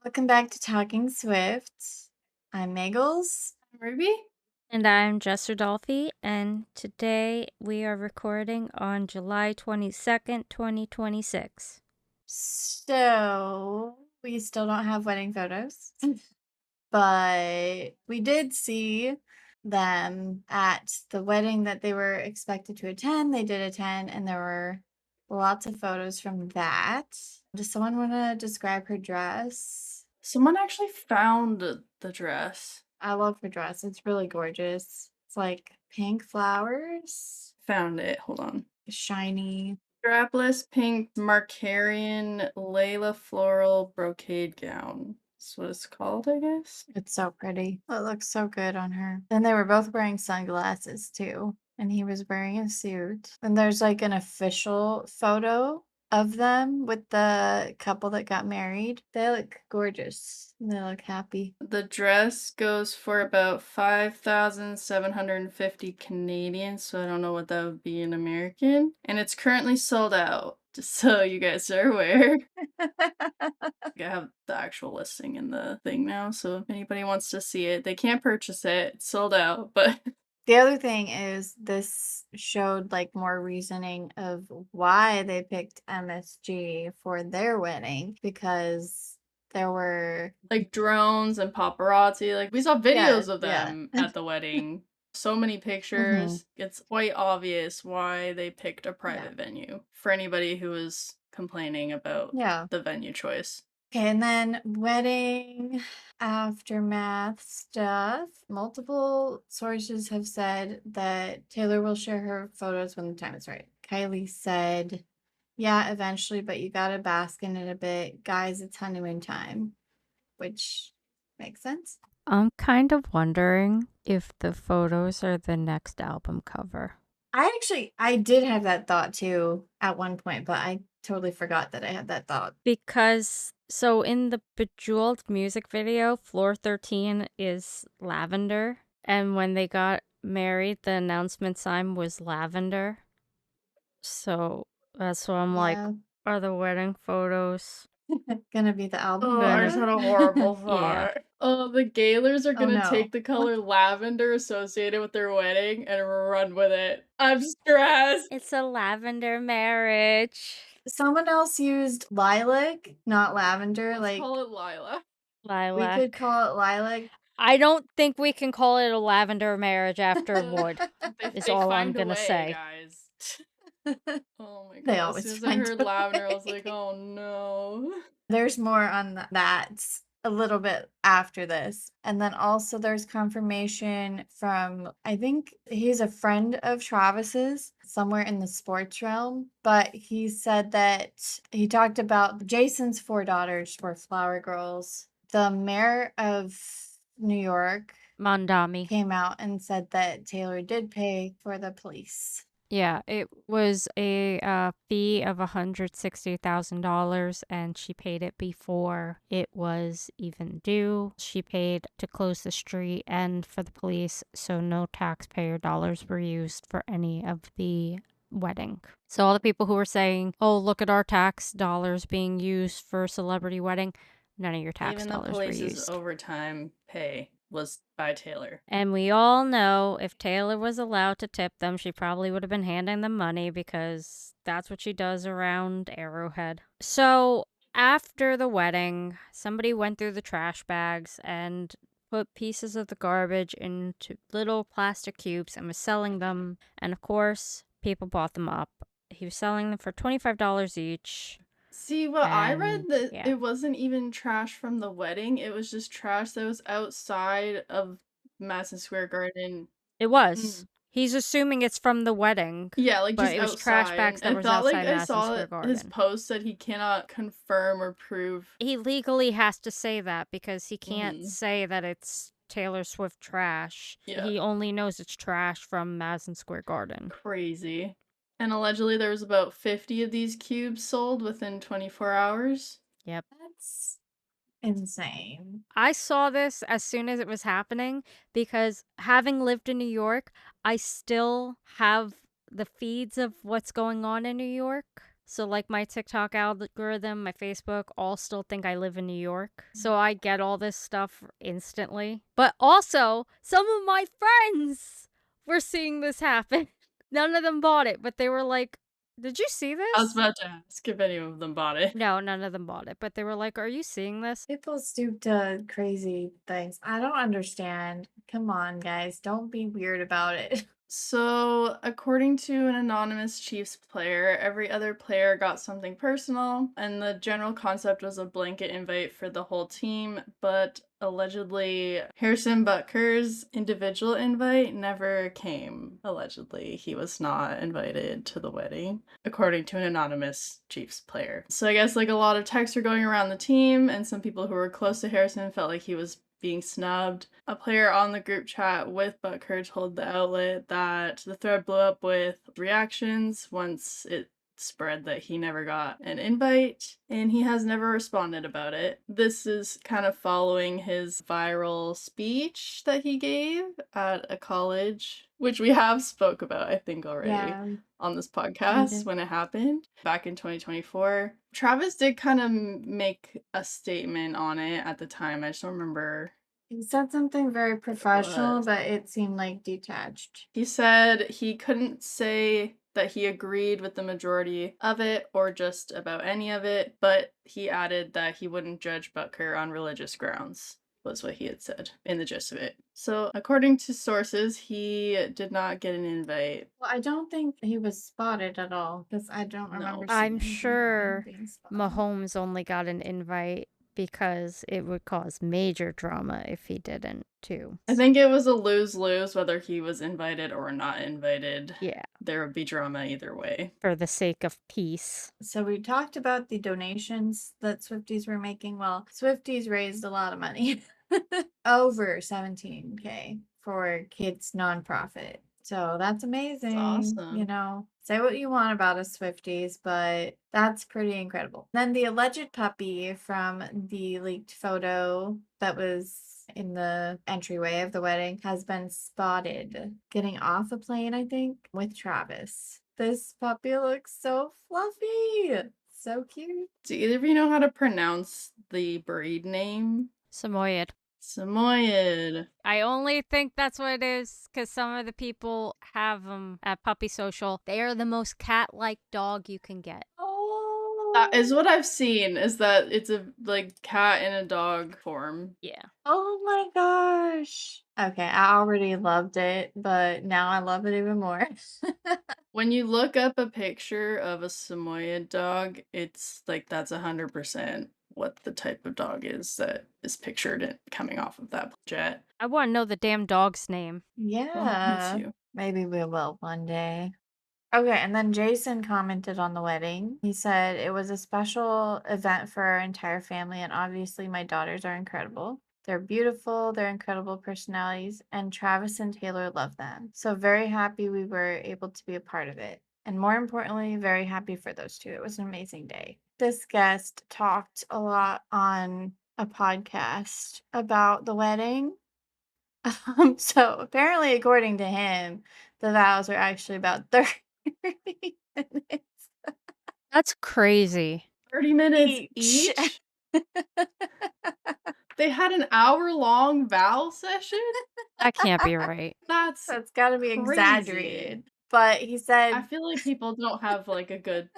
Welcome back to Talking Swift. I'm Meggles. I'm Rubee. And I'm Jess Rodolphe, and today we are recording on July 22nd, 2026. So, we still don't have wedding photos, but we did see them at the wedding that they were expected to attend. They did attend, and there were lots of photos from that. Does someone want to describe her dress? Someone actually found the dress. I love her dress. It's really gorgeous. It's like pink flowers, Found it. Hold on. shiny. Strapless pink Marcarian Layla floral brocade gown. That's what it's called, I guess. It's so pretty. It looks so good on her. And they were both wearing sunglasses too. And he was wearing a suit. And there's like an official photo of them with the couple that got married. They look gorgeous. And they look happy. The dress goes for about 5,750 Canadian, so I don't know what that would be in American. And it's currently sold out, just so you guys are aware. I have the actual listing in the thing now, so if anybody wants to see it, they can't purchase it. It's sold out, but The other thing is this showed like more reasoning of why they picked MSG for their wedding because there were like drones and paparazzi, like we saw videos of yeah. them at the wedding. So many pictures. It's quite obvious why they picked a private venue for anybody who was complaining about the venue choice. Okay, and then wedding aftermath stuff. Multiple sources have said that Taylor will share her photos when the time is right. Kylie said, yeah, eventually, but you gotta bask in it a bit. Guys, it's honeymoon time, which makes sense. I'm kind of wondering if the photos are the next album cover. I did have that thought too at one point, but I totally forgot that I had that thought. Because, so in the Bejeweled music video, Floor 13 is lavender. And when they got married, the announcement sign was lavender. So that's why I'm like, are the wedding photos gonna be the album? Oh, I just had a horrible thought. Yeah. Oh, the Gaylors are gonna no. take the color lavender associated with their wedding and run with it. I'm stressed. It's a lavender marriage. Someone else used lilac, not lavender. Let's call it lilac. Lilac. We could call it lilac. I don't think we can call it a lavender marriage after wood. Is all I'm gonna say. Guys. Oh my god. They As always soon as I find heard a lavender, I was way. like, oh no. There's more on that a little bit after this. And then also there's confirmation from, I think he's a friend of Travis's somewhere in the sports realm, but he said that he talked about Jason's 4 daughters were flower girls. The mayor of New York, Mondami, came out and said that Taylor did pay for the police. Yeah, it was a fee of $160,000, and she paid it before it was even due. She paid to close the street and for the police, so no taxpayer dollars were used for any of the wedding. So all the people who were saying, oh, look at our tax dollars being used for celebrity wedding, none of your tax dollars were used. Even the police's overtime pay was by Taylor. And we all know if Taylor was allowed to tip them, she probably would have been handing them money because that's what she does around Arrowhead. So after the wedding, somebody went through the trash bags and put pieces of the garbage into little plastic cubes and was selling them. And of course, people bought them up. He was selling them for $25 each. See, what I read that it wasn't even trash from the wedding. It was just trash that was outside of Madison Square Garden. It was. He's assuming it's from the wedding. Yeah, like but just it was outside. trash bags that was outside Madison Square Garden. His post said he cannot confirm or prove. He legally has to say that because he can't say that it's Taylor Swift trash. Yeah. He only knows it's trash from Madison Square Garden. Crazy. And allegedly there was about 50 of these cubes sold within 24 hours. Yep. That's insane. I saw this as soon as it was happening because having lived in New York, I still have the feeds of what's going on in New York. So, like, my TikTok algorithm, my Facebook, all still think I live in New York. So I get all this stuff instantly. But also, some of my friends were seeing this happen. None of them bought it, but they were like, did you see I was this? about to ask if any of them bought it. No, none of them bought it, but they were like, are you seeing this? People stoop to crazy things. I don't understand. Come on, guys. Don't be weird about it. So, according to an anonymous Chiefs player, every other player got something personal, and the general concept was a blanket invite for the whole team, but allegedly, Harrison Butker's individual invite never came. Allegedly, he was not invited to the wedding, according to an anonymous Chiefs player. So, I guess like a lot of texts were going around the team, and some people who were close to Harrison felt like he was being snubbed. A player on the group chat with Butker told the outlet that the thread blew up with reactions once it spread that he never got an invite, and he has never responded about it. This is kind of following his viral speech that he gave at a college, which we have spoke about, I think, already. Yeah. On this podcast when it happened back in 2024. Travis did kind of make a statement on it at the time. I just don't remember. He said something very professional, was. but it seemed like detached. He said he couldn't say that he agreed with the majority of it or just about any of it, but he added that he wouldn't judge Butker on religious grounds, was what he had said in the gist of it. So, according to sources, he did not get an invite. Well, I don't think he was spotted at all because I don't remember seeing I'm anything about him sure being spotted. Mahomes only got an invite because it would cause major drama if he didn't, too. I think it was a lose-lose whether he was invited or not invited. Yeah, There would be drama either way. for the sake of peace. So we talked about the donations that Swifties were making. Well, Swifties raised a lot of money. Over 17K for kids nonprofit. So that's amazing. awesome. You know, say what you want about us Swifties, but that's pretty incredible. Then the alleged puppy from the leaked photo that was in the entryway of the wedding has been spotted getting off a plane, I think, with Travis. This puppy looks so fluffy. So cute. Do either of you know how to pronounce the breed name? Samoyed. Samoyed. I only think that's what it is because some of the people have them at Puppy Social. They are the most cat-like dog you can get. Oh. That is what I've seen, is that it's a like cat in a dog form. Yeah. Oh my gosh. Okay, I already loved it, but now I love it even more. When you look up a picture of a Samoyed dog, it's like that's 100% what the type of dog is that is pictured coming off of that jet. I want to know the damn dog's name. Yeah. Me too. Maybe we will one day. Okay, and then Jason commented on the wedding. He said it was a special event for our entire family, and obviously my daughters are incredible. They're beautiful, they're incredible personalities, and Travis and Taylor love them. So very happy we were able to be a part of it. And more importantly, very happy for those two. It was an amazing day. This guest talked a lot on a podcast about the wedding. So apparently, according to him, the vows are actually about 30 minutes That's crazy. 30 minutes each. each? They had an hour-long vow session? That can't be right. That's gotta be crazy. exaggerated. But he I said feel like people don't have like a good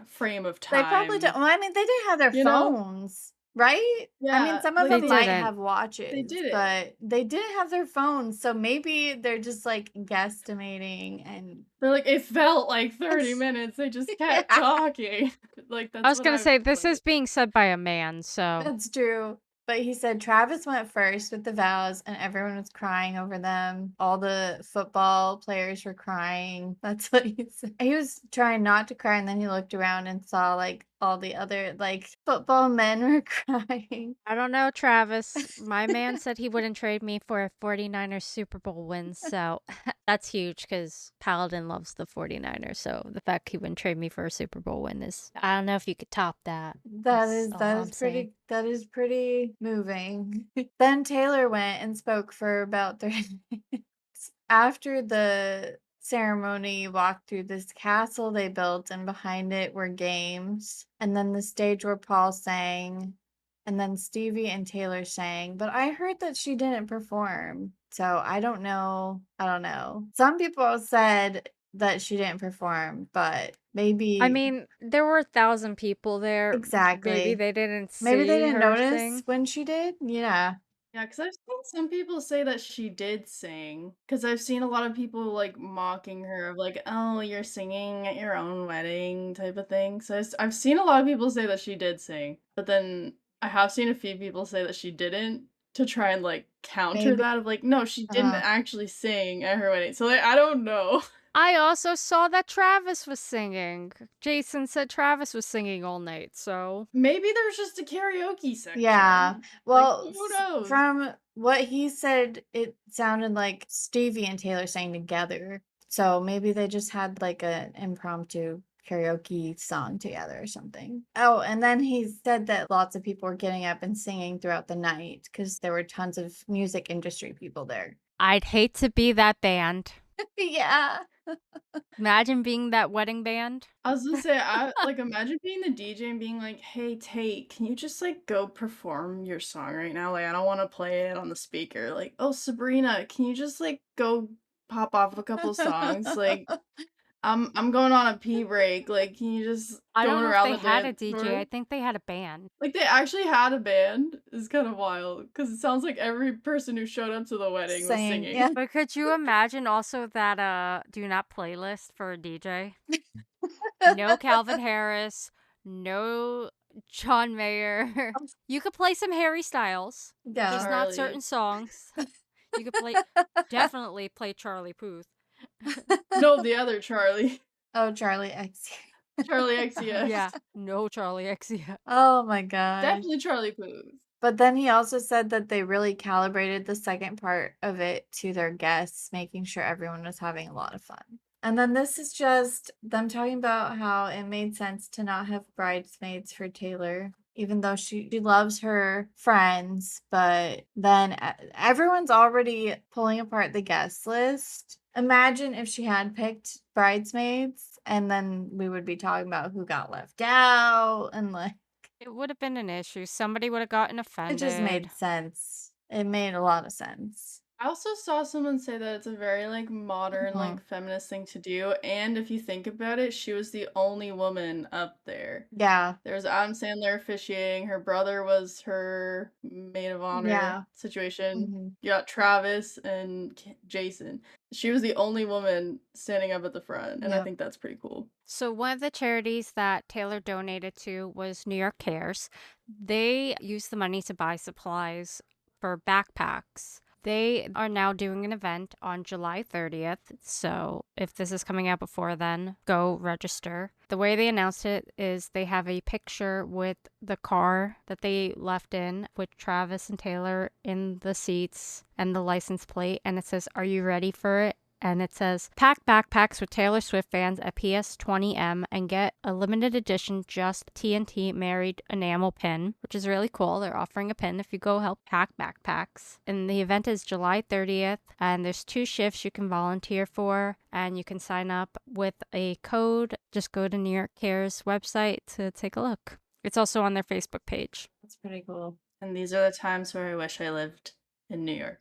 frame of they time. probably don't. Well, I mean, they did have their You know? phones, right? I mean, Yeah, some of like them might didn't. have watches, did it. but they did have their phones. So maybe they're just like guesstimating and They're like, it felt like 30 minutes. They just kept talking. Like that's I was what going to say, this put is being said by a man, so. That's true. But he said Travis went first with the vows and everyone was crying over them. All the football players were crying. That's what he said. He was trying not to cry and then he looked around and saw like all the other like football men were crying. I don't know, Travis. My man said he wouldn't trade me for a 49ers Super Bowl win, so that's huge because Paladin loves the 49ers. So the fact he wouldn't trade me for a Super Bowl win is, I don't know if you could top that. That That's is all that I'm is saying. pretty moving. Then Taylor went and spoke for about 30 minutes. After the ceremony, you walk through this castle they built, and behind it were games. And then the stage where Paul sang, and then Stevie and Taylor sang. But I heard that she didn't perform. So I don't know. I don't know. Some people said that she didn't perform, but I maybe mean, there were 1,000 people there. Maybe exactly. they didn't Maybe they see didn't her notice sing. when she did. Yeah. Yeah, because I've seen some people say that she did sing. Because I've seen a lot of people like mocking her of like, oh, you're singing at your own wedding type of thing. So I've seen a lot of people say that she did sing, but then I have seen a few people say that she didn't to try and like counter Maybe. that of like, no, she didn't Uh, actually sing at her wedding. So like, I don't know. I also saw that Travis was singing. Jason said Travis was singing all night, so Maybe there's just a karaoke yeah. section. Like, Well, who knows? from what he said, it sounded like Stevie and Taylor sang together. So maybe they just had like an impromptu karaoke song together or something. Oh, and then he said that lots of people were getting up and singing throughout the night because there were tons of music industry people there. I'd hate to be that band. Yeah. Imagine being that wedding band. I was gonna say, I like imagine being the DJ and being like, "Hey, Tate, can you just like go perform your song right now? Like, I don't want to play it on the speaker. Like, oh, Sabrina, can you just like go pop off a couple songs? Like, I'm going on a pee break. Like, can you just I don't going know if around they the had a dance DJ. floor? I think they had a band. Like, they actually had a band. It's kind of wild because it sounds like every person who showed up to the wedding was Sing. Yeah. singing. But could you imagine also that do not playlist for a DJ? No Calvin Harris, no John Mayer. You could play some Harry Styles, just Yeah. not certain Charlie, songs. You could play definitely play Charlie Puth. no, the other Charlie, Oh, Charlie X. Charlie Yeah, XCX, no Charlie XCX. Oh my gosh. definitely Charlie Puth. But then he also said that they really calibrated the second part of it to their guests, making sure everyone was having a lot of fun. And then this is just them talking about how it made sense to not have bridesmaids for Taylor, even though she loves her friends. But then everyone's already pulling apart the guest list. Imagine if she had picked bridesmaids, and then we would be talking about who got left out and like. It would have been an issue. Somebody would have gotten It just offended. made sense. It made a lot of sense. I also saw someone say that it's a very like modern, Mhm. like feminist thing to do. And if you think about it, she was the only woman up there. Yeah. There was Adam Sandler officiating. Her brother was her maid of honor Yeah. situation. Mhm. You got Travis and Jason. She was the only woman standing up at the front, and I Yep. think that's pretty cool. So one of the charities that Taylor donated to was New York Cares. They used the money to buy supplies for backpacks. They are now doing an event on July 30th. So if this is coming out before then, go register. The way they announced it is they have a picture with the car that they left in with Travis and Taylor in the seats and the license plate. And it says, "Are you ready for it?" And it says, "Pack backpacks with Taylor Swift fans at PS20M and get a limited edition Just TNT Married enamel pin," which is really cool. They're offering a pin if you go help pack backpacks. And the event is July 30th, and there's 2 shifts you can volunteer for, and you can sign up with a code. Just go to New York Cares website to take a look. It's also on their Facebook page. That's pretty cool. And these are the times where I wish I lived in New York.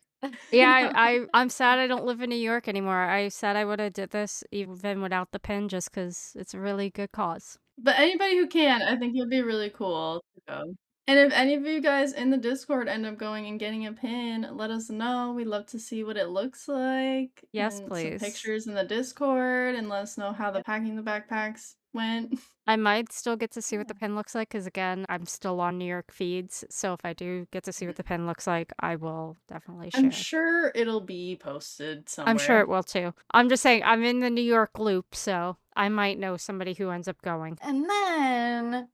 Yeah, I'm sad I don't live in New York anymore. I said I would have did this even without the pin just because it's a really good cause. But anybody who can, I think it'd be really cool to go. And if any of you guys in the Discord end up going and getting a pin, let us know. We'd love to see what it looks like. Yes, And some please. pictures in the Discord and let us know how the packing the backpacks went. I might still get to see what the pin looks like because, again, I'm still on New York feeds. So if I do get to see what the pin looks like, I will definitely share. I'm sure it'll be posted somewhere. I'm sure it will too. I'm just saying, I'm in the New York loop, so I might know somebody who ends up going. And then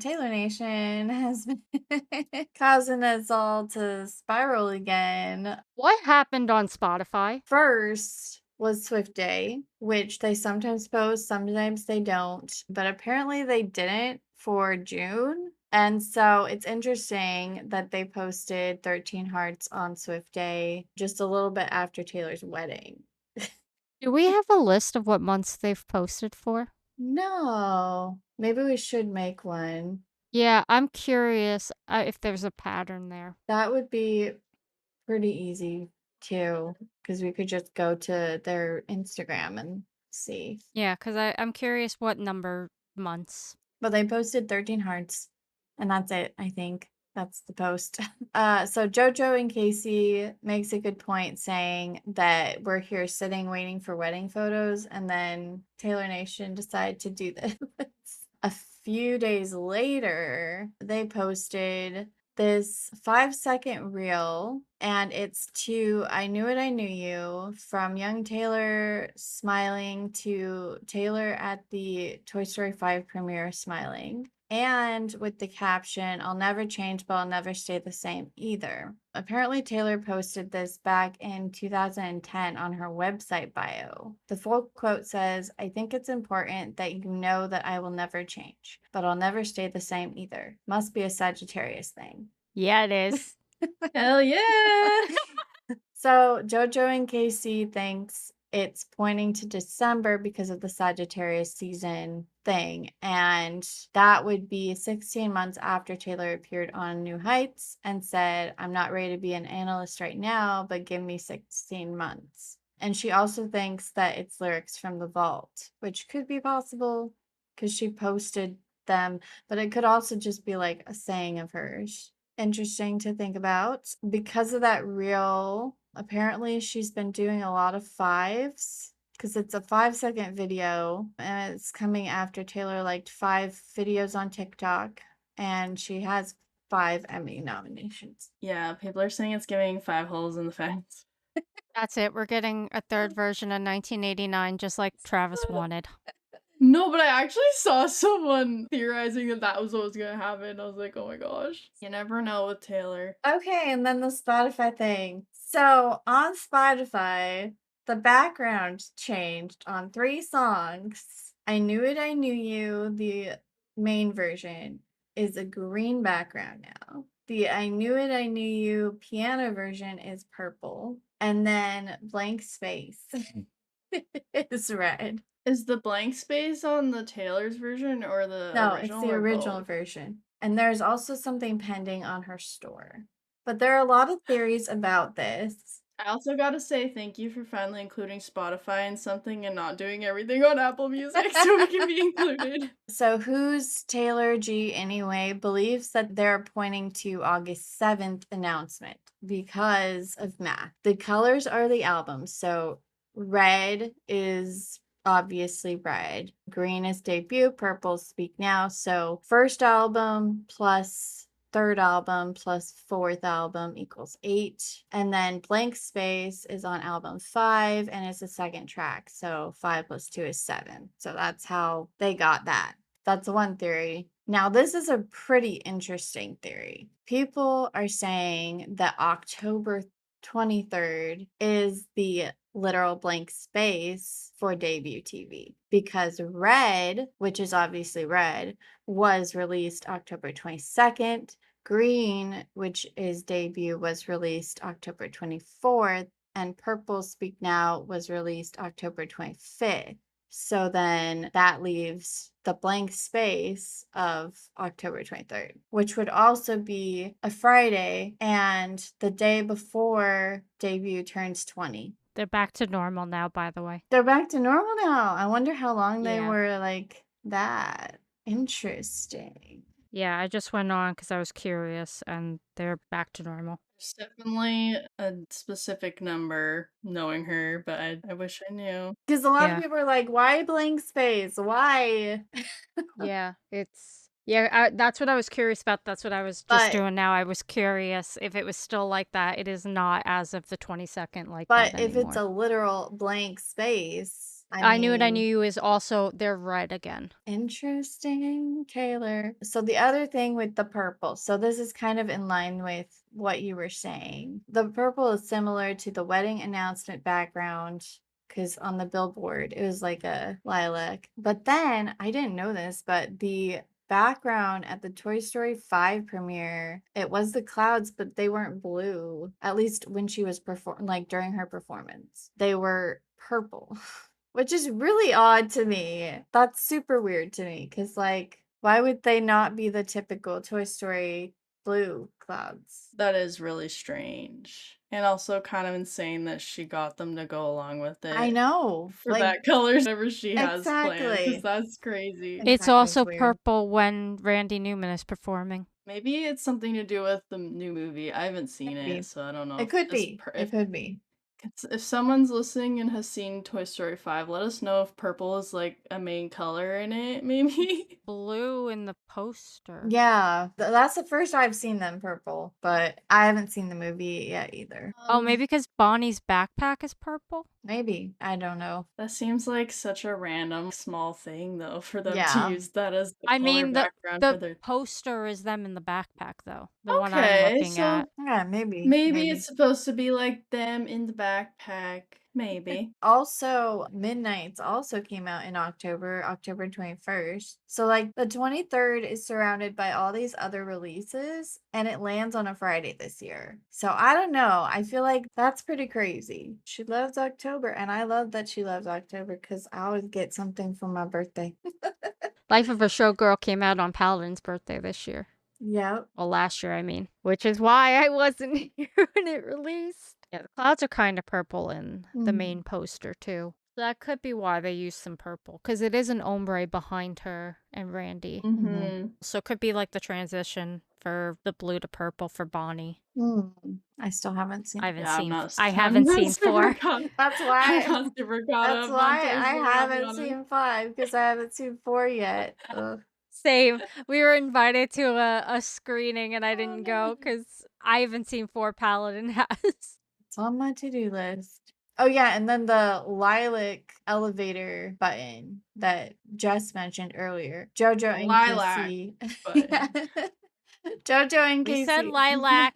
Taylor Nation has been causing us all to spiral again. What happened on Spotify? First was Swift Day, which they sometimes post, sometimes they don't, but apparently they didn't for June. And so it's interesting that they posted 13 Hearts on Swift Day just a little bit after Taylor's wedding. Do we have a list of what months they've posted for? No. Maybe we should make one. Yeah, I'm curious if there's a pattern there. That would be pretty easy too, because we could just go to their Instagram and see. Yeah, because I'm curious what number months. But they posted 13 hearts, and that's it, I think. That's the post. So JoJo and Casey makes a good point saying that we're here sitting waiting for wedding photos, and then Taylor Nation decided to do this. A few days later, they posted this 5-second reel, and it's to I Knew It, I Knew You, from young Taylor smiling to Taylor at the Toy Story 5 premiere smiling. And with the caption, I'll never change, but I'll never stay the same either. Apparently, Taylor posted this back in 2010 on her website bio. The full quote says, I think it's important that you know that I will never change, but I'll never stay the same either. Must be a Sagittarius thing. Yeah, it is. Hell yeah! So JoJo and Casey thinks it's pointing to December because of the Sagittarius season thing. And that would be 16 months after Taylor appeared on New Heights and said, I'm not ready to be an analyst right now, but give me 16 months. And she also thinks that it's lyrics from The Vault, which could be possible because she posted them, but it could also just be like a saying of hers. Interesting to think about. Because of that reel, apparently she's been doing a lot of fives because it's a 5-second video and it's coming after Taylor liked 5 videos on TikTok, and she has 5 Emmy nominations. Yeah, people are saying it's giving 5 holes in the fence. That's it. We're getting a third version of 1989, just like Travis wanted. No, but I actually saw someone theorizing that that was what was gonna happen. I was like, oh my gosh. You never know with Taylor. Okay, and then the Spotify thing. So on Spotify, the background changed on 3 songs. I Knew It, I Knew You, the main version, is a green background now. The I Knew It, I Knew You piano version is purple. And then Blank Space is red. Is the blank space on the Taylor's version or the No, original? it's the or original both? version. And there's also something pending on her store. But there are a lot of theories about this. I also gotta say thank you for finally including Spotify in something and not doing everything on Apple Music so we can be included. So who's Taylor G anyway believes that they're pointing to August 7th announcement because of math. The colors are the albums. So red is obviously red. Green is debut, purple Speak Now. So first album plus third album plus fourth album equals 8. And then Blank Space is on album 5 and it's the second track. So 5 plus 2 is 7. So that's how they got that. That's one theory. Now, this is a pretty interesting theory. People are saying that October 23rd is the literal blank space for debut TV because Red, which is obviously Red, was released October 22nd. Green, which is debut, was released October 24th. And Purple Speak Now was released October 25th. So then that leaves the blank space of October 23rd, which would also be a Friday and the day before debut turns 20. They're back to normal now, by the way. They're back to normal now. I wonder how long they Yeah. were like that. Interesting. Yeah, I just went on because I was curious, and they're back to normal. There's definitely a specific number knowing her, but I wish I knew. Because a lot Yeah. of people are like, why blank space? Why? Yeah, that's what I was curious about. That's what I was just But doing now. I was curious if it was still like that. It is not as of the 22nd like but that if it's anymore. a literal blank space, I Knew It, I Knew You is also, they're red again. Interesting, Taylor. So the other thing with the purple, so this is kind of in line with what you were saying. The purple is similar to the wedding announcement background because on the billboard it was like a lilac. But then I didn't know this, but the background at the Toy Story 5 premiere, it was the clouds, but they weren't blue. At least when she was like during her performance. They were purple, which is really odd to me. That's super weird to me because, like, why would they not be the typical Toy Story blue clouds? That is really strange. And also kind of insane that she got them to go along with I it know. for Like, that color, whatever she has planned, because exactly. that's crazy. It's Exactly. It's also weird. purple when Randy Newman is performing. Maybe it's something to do with the new movie. I haven't seen Maybe. it, so I don't know It if could this be. It could be. if someone's listening and has seen Toy Story 5, let us know if purple is like a main color in it, maybe. Blue in the poster. Yeah, that's the first I've seen them purple, but I haven't seen the movie yet either. Oh, maybe because Bonnie's backpack is purple? Maybe. I don't know. That seems like such a random small thing though for them to Yeah. use that as the I color mean, background for the their poster is them in the backpack, though. The one I'm Okay, looking so at. Yeah, maybe. maybe it's supposed to be like them in the backpack. Maybe. Also, Midnights also came out in October, October 21st. So, like, the 23rd is surrounded by all these other releases, and it lands on a Friday this year. So, I don't know. I feel like that's pretty crazy. She loves October, and I love that she loves October because I always get something for my birthday. Life of a Showgirl came out on Paladin's birthday this year. Yep. Well, last year, I mean. Which is why I wasn't here when it released. Yeah, the clouds are kind of purple in the main poster, too. That could be why they used some purple. Because it is an ombre behind her and Randy. Mm-hmm. So it could be like the transition for the blue to purple for Bonnie. I still haven't seen. I haven't Yeah, seen. I'm I haven't not seen super 4. That's I'm why. not super caught That's up on why Toy I Story, I'll be haven't honest. seen 5 because I haven't seen 4 yet. Ugh. Same. We were invited to a screening and I didn't go no. because I haven't seen 4 Paladin has. It's on my to-do list. Oh yeah, and then the lilac elevator button that Jess mentioned earlier. JoJo and Lilac Casey. button. JoJo and We said Casey lilac.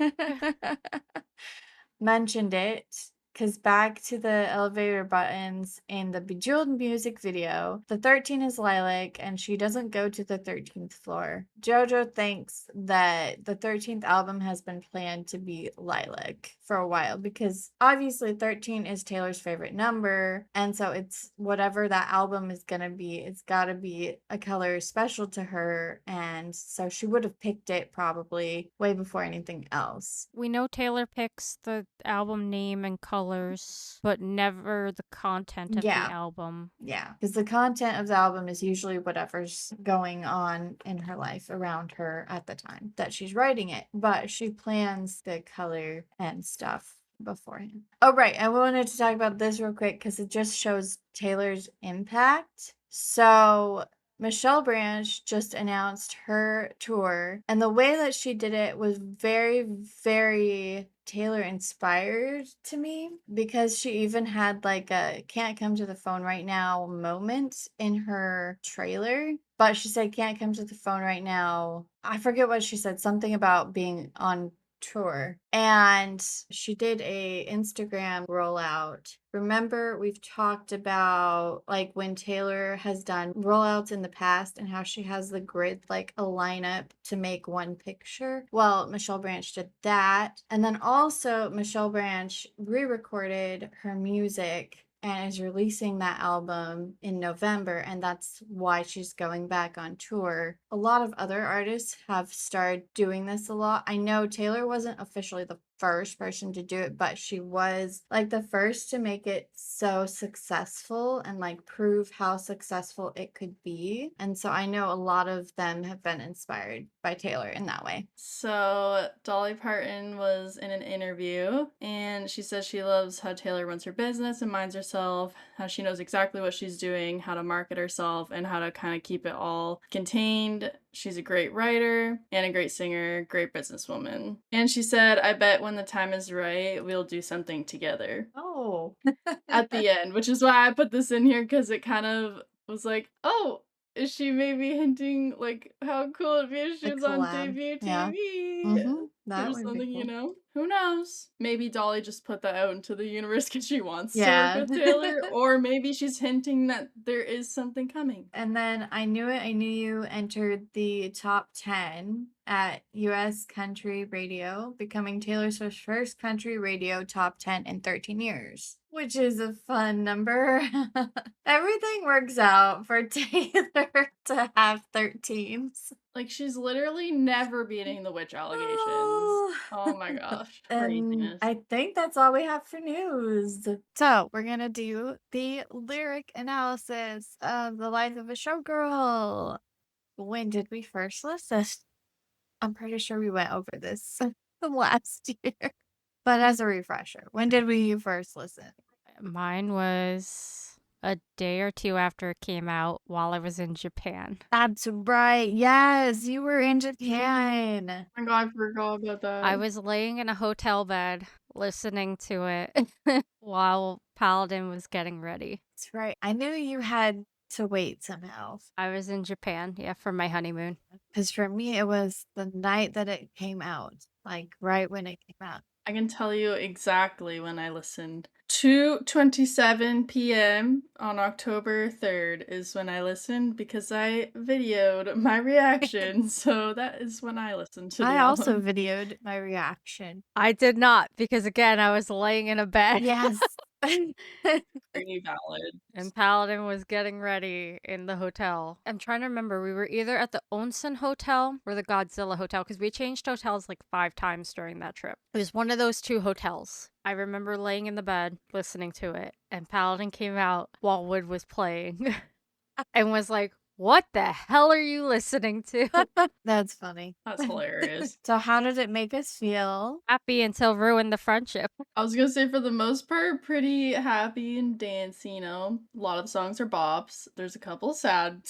mentioned it because back to the elevator buttons in the Bejeweled music video, the 13 is lilac and she doesn't go to the 13th floor. JoJo thinks that the 13th album has been planned to be lilac for a while because obviously 13 is Taylor's favorite number, and so it's whatever that album is gonna be, it's gotta be a color special to her, and so she would have picked it probably way before anything else. We know Taylor picks the album name and colors, but never the content of Yeah. the album. Yeah, because the content of the album is usually whatever's going on in her life around her at the time that she's writing it, but she plans the color and stuff beforehand. Oh, right. I wanted to talk about this real quick because it just shows Taylor's impact. So, Michelle Branch just announced her tour, and the way that she did it was very, very Taylor inspired to me because she even had like a can't come to the phone right now moment in her trailer. But she said can't come to the phone right now. I forget what she said, something about being on tour. And she did a Instagram rollout. Remember, we've talked about like when Taylor has done rollouts in the past and how she has the grid like a lineup to make one picture. Well, Michelle Branch did that. And then also Michelle Branch re-recorded her music and is releasing that album in November, and that's why she's going back on tour. A lot of other artists have started doing this a lot. I know Taylor wasn't officially the first person to do it, but she was like the first to make it so successful and like prove how successful it could be. And so I know a lot of them have been inspired by Taylor in that way. So Dolly Parton was in an interview and she says she loves how Taylor runs her business and minds herself, how she knows exactly what she's doing, how to market herself, and how to kind of keep it all contained. She's a great writer and a great singer, great businesswoman. And she said, I bet when the time is right, we'll do something together. Oh. At the end, which is why I put this in here because it kind of was like, oh, is she maybe hinting like how cool it'd be if she The was on collab. debut Yeah. TV? Mhm. That or would be something, you cool. know? Who knows? Maybe Dolly just put that out into the universe because she wants to work Yeah. with Taylor, or maybe she's hinting that there is something coming. And then I Knew It, I Knew You entered the top 10 at US Country Radio, becoming Taylor Swift's first country radio top 10 in 13 years, which is a fun number. Everything works out for Taylor to have 13s. Like, she's literally never beating the witch allegations. Oh. Oh my gosh, And craziness. I think that's all we have for news. So we're gonna do the lyric analysis of The Life of a Showgirl. When did we first listen? I'm pretty sure we went over this last year. But as a refresher, when did we first listen? Mine was a day or two after it came out while I was in Japan. That's right. Yes, you were in Japan. Oh my god, I forgot about that. I was laying in a hotel bed listening to it while Paladin was getting ready. That's right. I knew you had to wait somehow. I was in Japan, yeah, for my honeymoon. Because for me, it was the night that it came out, like right when it came out. I can tell you exactly when I listened. 2:27 p.m. on October 3rd is when I listened because I videoed my reaction. So that is when I listened to the I also album. videoed my reaction. I did not because, again, I was laying in a bed. Yes. Pretty valid. And Paladin was getting ready in the hotel. I'm trying to remember. We were either at the Onsen Hotel or the Godzilla Hotel because we changed hotels like 5 times during that trip. It was one of those 2 hotels. I remember laying in the bed listening to it, and Paladin came out while Wood was playing and was like, "What the hell are you listening to?" That's funny. That's hilarious. So how did it make us feel? Happy until ruined the friendship. I was gonna say, for the most part, pretty happy and dancey, you know? A lot of the songs are bops. There's a couple sad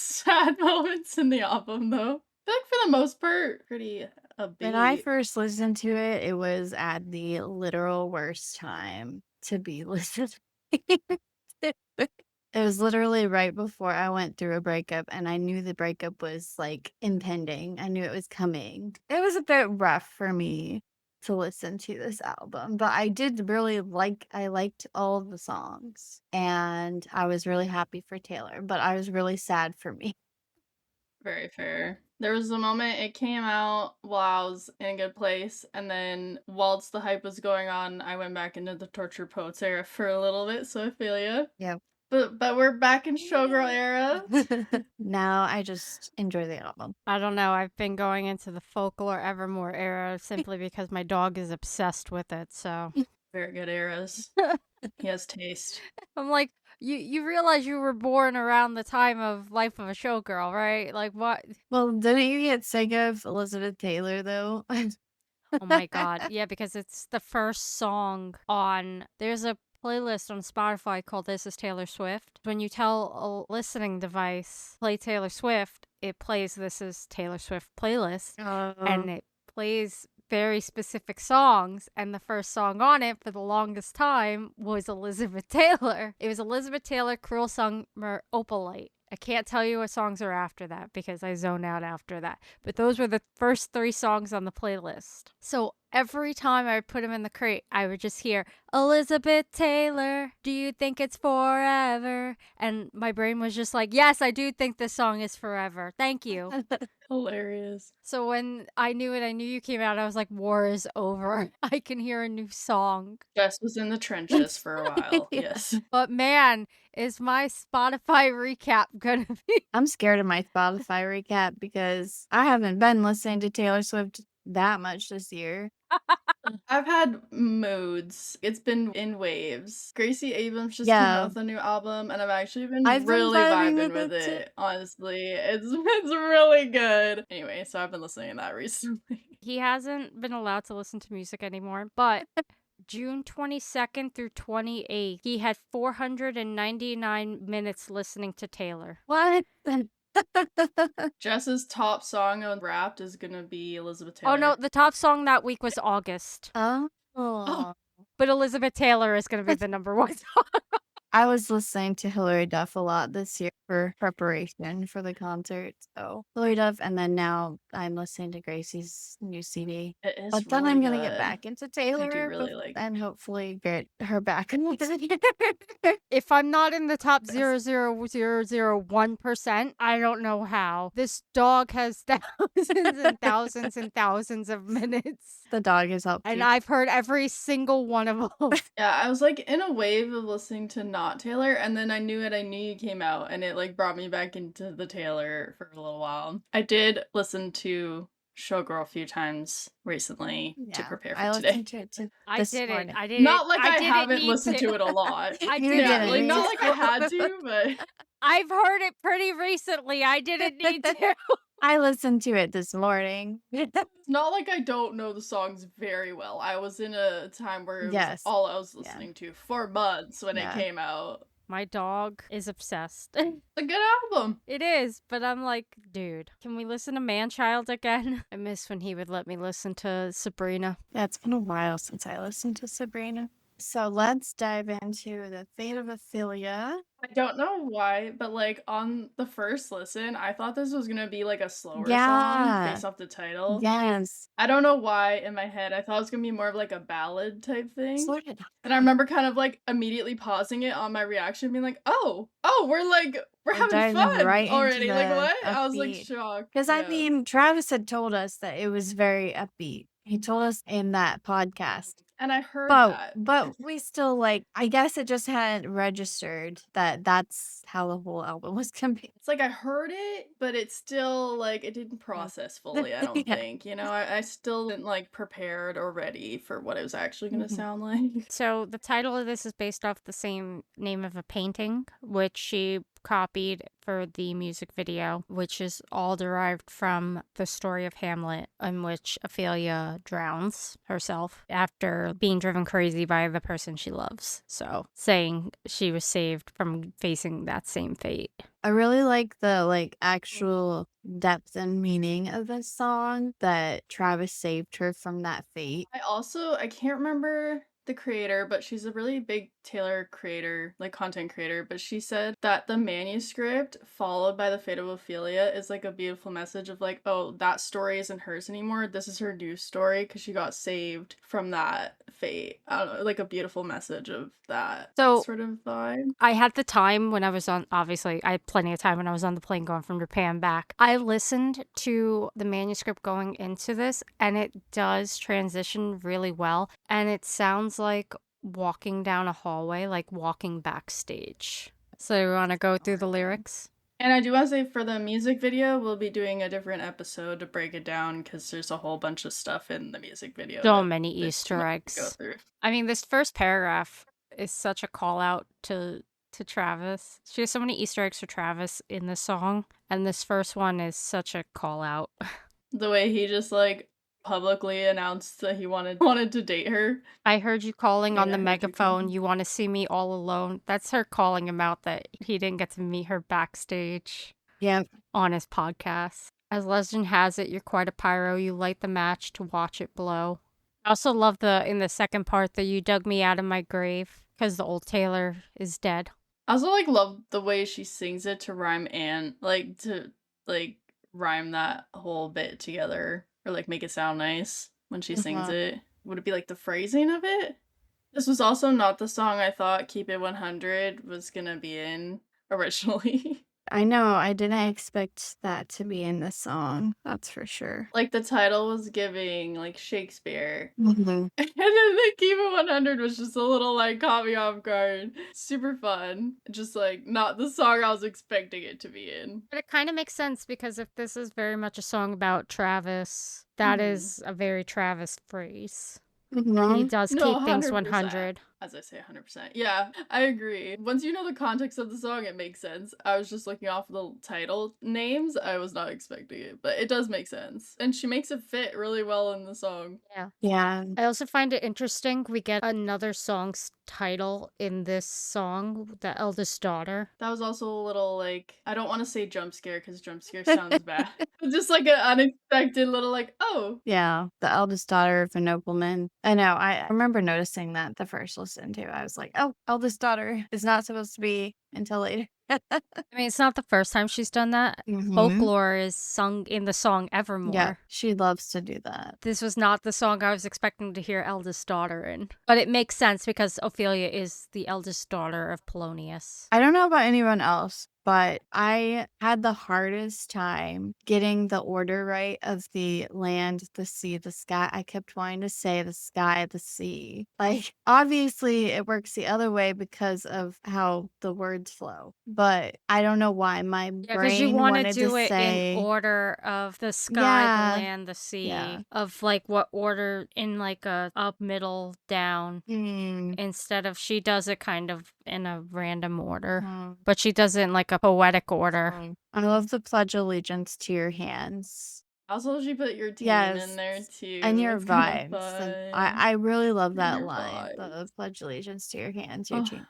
moments in the album, though. I feel like for the most part, pretty upbeat. When I first listened to it, it was at the literal worst time to be listening. It was literally right before I went through a breakup, and I knew the breakup was like impending. I knew it was coming. It was a bit rough for me to listen to this album, but I did really I liked all of the songs, and I was really happy for Taylor, but I was really sad for me. Very fair. There was a moment it came out while I was in a good place, and then whilst the hype was going on, I went back into the Torture Poets era for a little bit, so I feel ya. Yep. But we're back in Showgirl era. Now I just enjoy the album. I don't know. I've been going into the Folklore Evermore era simply because my dog is obsessed with it. So Very good eras. He has taste. I'm like, you realize you were born around the time of Life of a Showgirl, right? Like what? Well, didn't you get sick of Elizabeth Taylor though? Oh my god. Yeah, because it's the first song on. There's a playlist on Spotify called This Is Taylor Swift. When you tell a listening device play Taylor Swift, it plays This Is Taylor Swift playlist, and it plays very specific songs, and the first song on it for the longest time was Elizabeth Taylor. It was Elizabeth Taylor, Cruel Summer, Opalite. I can't tell you what songs are after that because I zone out after that. But those were the first 3 songs on the playlist. So every time I would put them in the crate, I would just hear, Elizabeth Taylor, do you think it's forever? And my brain was just like, yes, I do think this song is forever. Thank you. Hilarious. So when I Knew It, I Knew You came out, I was like, war is over. I can hear a new song. Jess was in the trenches for a while. Yeah. Yes. But man, is my Spotify recap gonna be... I'm scared of my Spotify recap because I haven't been listening to Taylor Swift that much this year. I've had moods. It's been in waves. Gracie Abrams just came out with a new album, and I've actually been really vibing with it. Honestly, it's really good. Anyway, so I've been listening to that recently. He hasn't been allowed to listen to music anymore, but June 22nd through 28th, he had 499 minutes listening to Taylor. What? Jess's top song on Wrapped is gonna be Elizabeth Taylor. Oh no, the top song that week was August. Oh. Oh. But Elizabeth Taylor is gonna be the number 1 song. I was listening to Hilary Duff a lot this year for preparation for the concert. So Hilary Duff, and then now I'm listening to Gracie's new CD. It is But then really I'm gonna get good. back into I do Taylor really like. and hopefully get her back in the If I'm not in the top 0.00001%, I don't know how. This dog has thousands and thousands and thousands of minutes. The dog has helped And you. I've heard every single one of them. Yeah, I was like in a wave of listening to not Taylor, and then I knew you came out, and it like brought me back into the Taylor for a little while. I did listen to Showgirl a few times recently to Yeah, prepare I for today. listened to it too I this did it. morning. I did it. Not like I didn't haven't need listened to it a lot. I You didn't Yeah, didn't like need need not to. like I had to, but I've heard it pretty recently. I didn't need to. I listened to it this morning. it's not like I don't know the songs very well. I was in a time where it was Yes. all I was Yeah. listening to for months when it Yeah. came out. My dog is obsessed. It's a good album. It is, but I'm like, dude, can we listen to Man-Child again? I miss when he would let me listen to Sabrina. Yeah, it's been a while since I listened to Sabrina. So let's dive into the Fate of Ophelia. I don't know why, but like on the first listen, I thought this was gonna be like a slower song Yeah. based off the title. Yes. I don't know why in my head I thought it was gonna be more of like a ballad type thing. Slow it down. And I remember kind of like immediately pausing it on my reaction, being like, oh, we're We're having diving fun right into already. Like the what? I was like upbeat. shocked. Because I Yeah. mean, Travis had told us that it was very upbeat. He told us in that podcast. And I heard But that. we still like, I guess it just hadn't registered that that's how the whole album was gonna be. It's like I heard it, but it's still like it didn't process fully, I don't Yeah. think. You know, I still didn't like prepared or ready for what it was actually gonna Mhm. sound like. So the title of this is based off the same name of a painting, which she copied for the music video, which is all derived from the story of Hamlet, in which Ophelia drowns herself after being driven crazy by the person she loves. So saying she was saved from facing that same fate. I really like the actual depth and meaning of this song that Travis saved her from that fate. I can't remember the creator, but she's a really big Taylor creator, like content creator, but she said that the manuscript followed by the Fate of Ophelia is like a beautiful message of like, oh, that story isn't hers anymore. This is her new story because she got saved from that fate. I don't know, like a beautiful message of that So- sort of vibe. I had the time when I was on, obviously, I had plenty of time when I was on the plane going from Japan back. I listened to the manuscript going into this, and it does transition really well. And it sounds like walking down a hallway, like walking backstage. So you want to go through the lyrics? And I do want to say for the music video, we'll be doing a different episode to break it down because there's a whole bunch of stuff in the music video. So that many there's too Easter much to go eggs. through. I mean, this first paragraph is such a call out to Travis. She has so many Easter eggs for Travis in the song, and this first one is such a call out. The way he just like publicly announced that he wanted to date her. I heard you calling on Yeah, the I heard you megaphone. calling. You want to see me all alone. That's her calling him out that he didn't get to meet her backstage Yeah. on his podcast. As legend has it, you're quite a pyro. You light the match to watch it blow. I also love in the second part that you dug me out of my grave because the old Taylor is dead. I also like love the way she sings it to rhyme and like to like rhyme that whole bit together or like make it sound nice when she sings it. Would it be like the phrasing of it? This was also not the song I thought Keep It 100 was gonna be in originally. I know, I didn't expect that to be in the song. That's for sure. Like the title was giving like Shakespeare. Mhm. And then the Keep It 100 was just a little like caught me off guard. Super fun. Just like not the song I was expecting it to be in. But it kind of makes sense because if this is very much a song about Travis, that is a very Travis phrase. He Mhm. does No, keep things 100%. 100. As I say, 100%. Yeah, I agree. Once you know the context of the song, it makes sense. I was just looking off the title names. I was not expecting it, but it does make sense. And she makes it fit really well in the song. Yeah. I also find it interesting we get another song's title in this song, The Eldest Daughter. That was also a little like, I don't want to say jump scare because jump scare sounds bad. But just like an unexpected little like, oh. Yeah. The eldest daughter of a nobleman. I know. I remember noticing that the first listen listen to. I was like, oh, Eldest Daughter is not supposed to be until later. I mean, it's not the first time she's done that. Folklore is sung in the song Yeah, Evermore. she loves to do that. This was not the song I was expecting to hear Eldest Daughter in. But it makes sense because Ophelia is the eldest daughter of Polonius. I don't know about anyone else, but I had the hardest time getting the order right of the land, the sea, the sky. I kept wanting to say the sky, the sea. Like, obviously, it works the other way because of how the words flow. But I don't know why my Yeah, because you brain want to wanted do to it in say, order of the sky, yeah, the land, the sea, yeah. of like what order in like a up, middle, down, instead of she does it kind of in a random order, but she does it in like a poetic order. I love the Pledge Allegiance to your hands. Also, she put your team Yes, in there too. and your That's kind of vibes. And fun. I really love And that your line. vibes. The Pledge Allegiance to your hands, your Oh, team.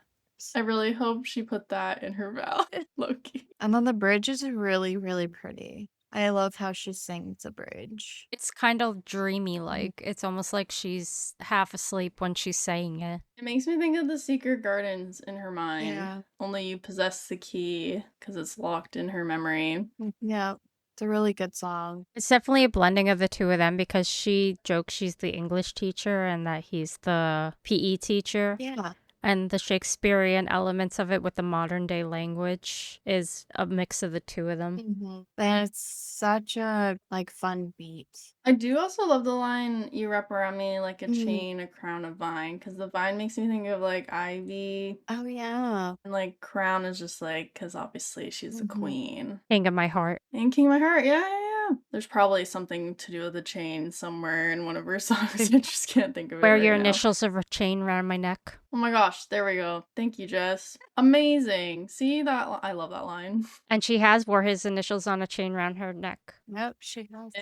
I really hope she put that in her vow, Loki. And then the bridge is really, really pretty. I love how she sings the bridge. It's kind of dreamy like. It's almost like she's half asleep when she's saying it. It makes me think of the secret gardens in her mind. Yeah. Only you possess the key because it's locked in her memory. Yeah. It's a really good song. It's definitely a blending of the two of them because she jokes she's the English teacher and that he's the PE teacher. Yeah. And the Shakespearean elements of it with the modern day language is a mix of the two of them. And it's such a like fun beat. I do also love the line, "You wrap around me like a chain, a crown of vine," because the vine makes me think of like ivy. Oh, yeah. And like crown is just like, because obviously she's a queen. King of my heart. And King of My Heart, yeah. There's probably something to do with the chain somewhere in one of her songs. I just can't think of it. Wear right your now. initials of a chain around my neck. Oh my gosh, there we go. Thank you, Jess. Amazing. See that? I love that line. And she has wore his initials on a chain around her neck. Yep, she has.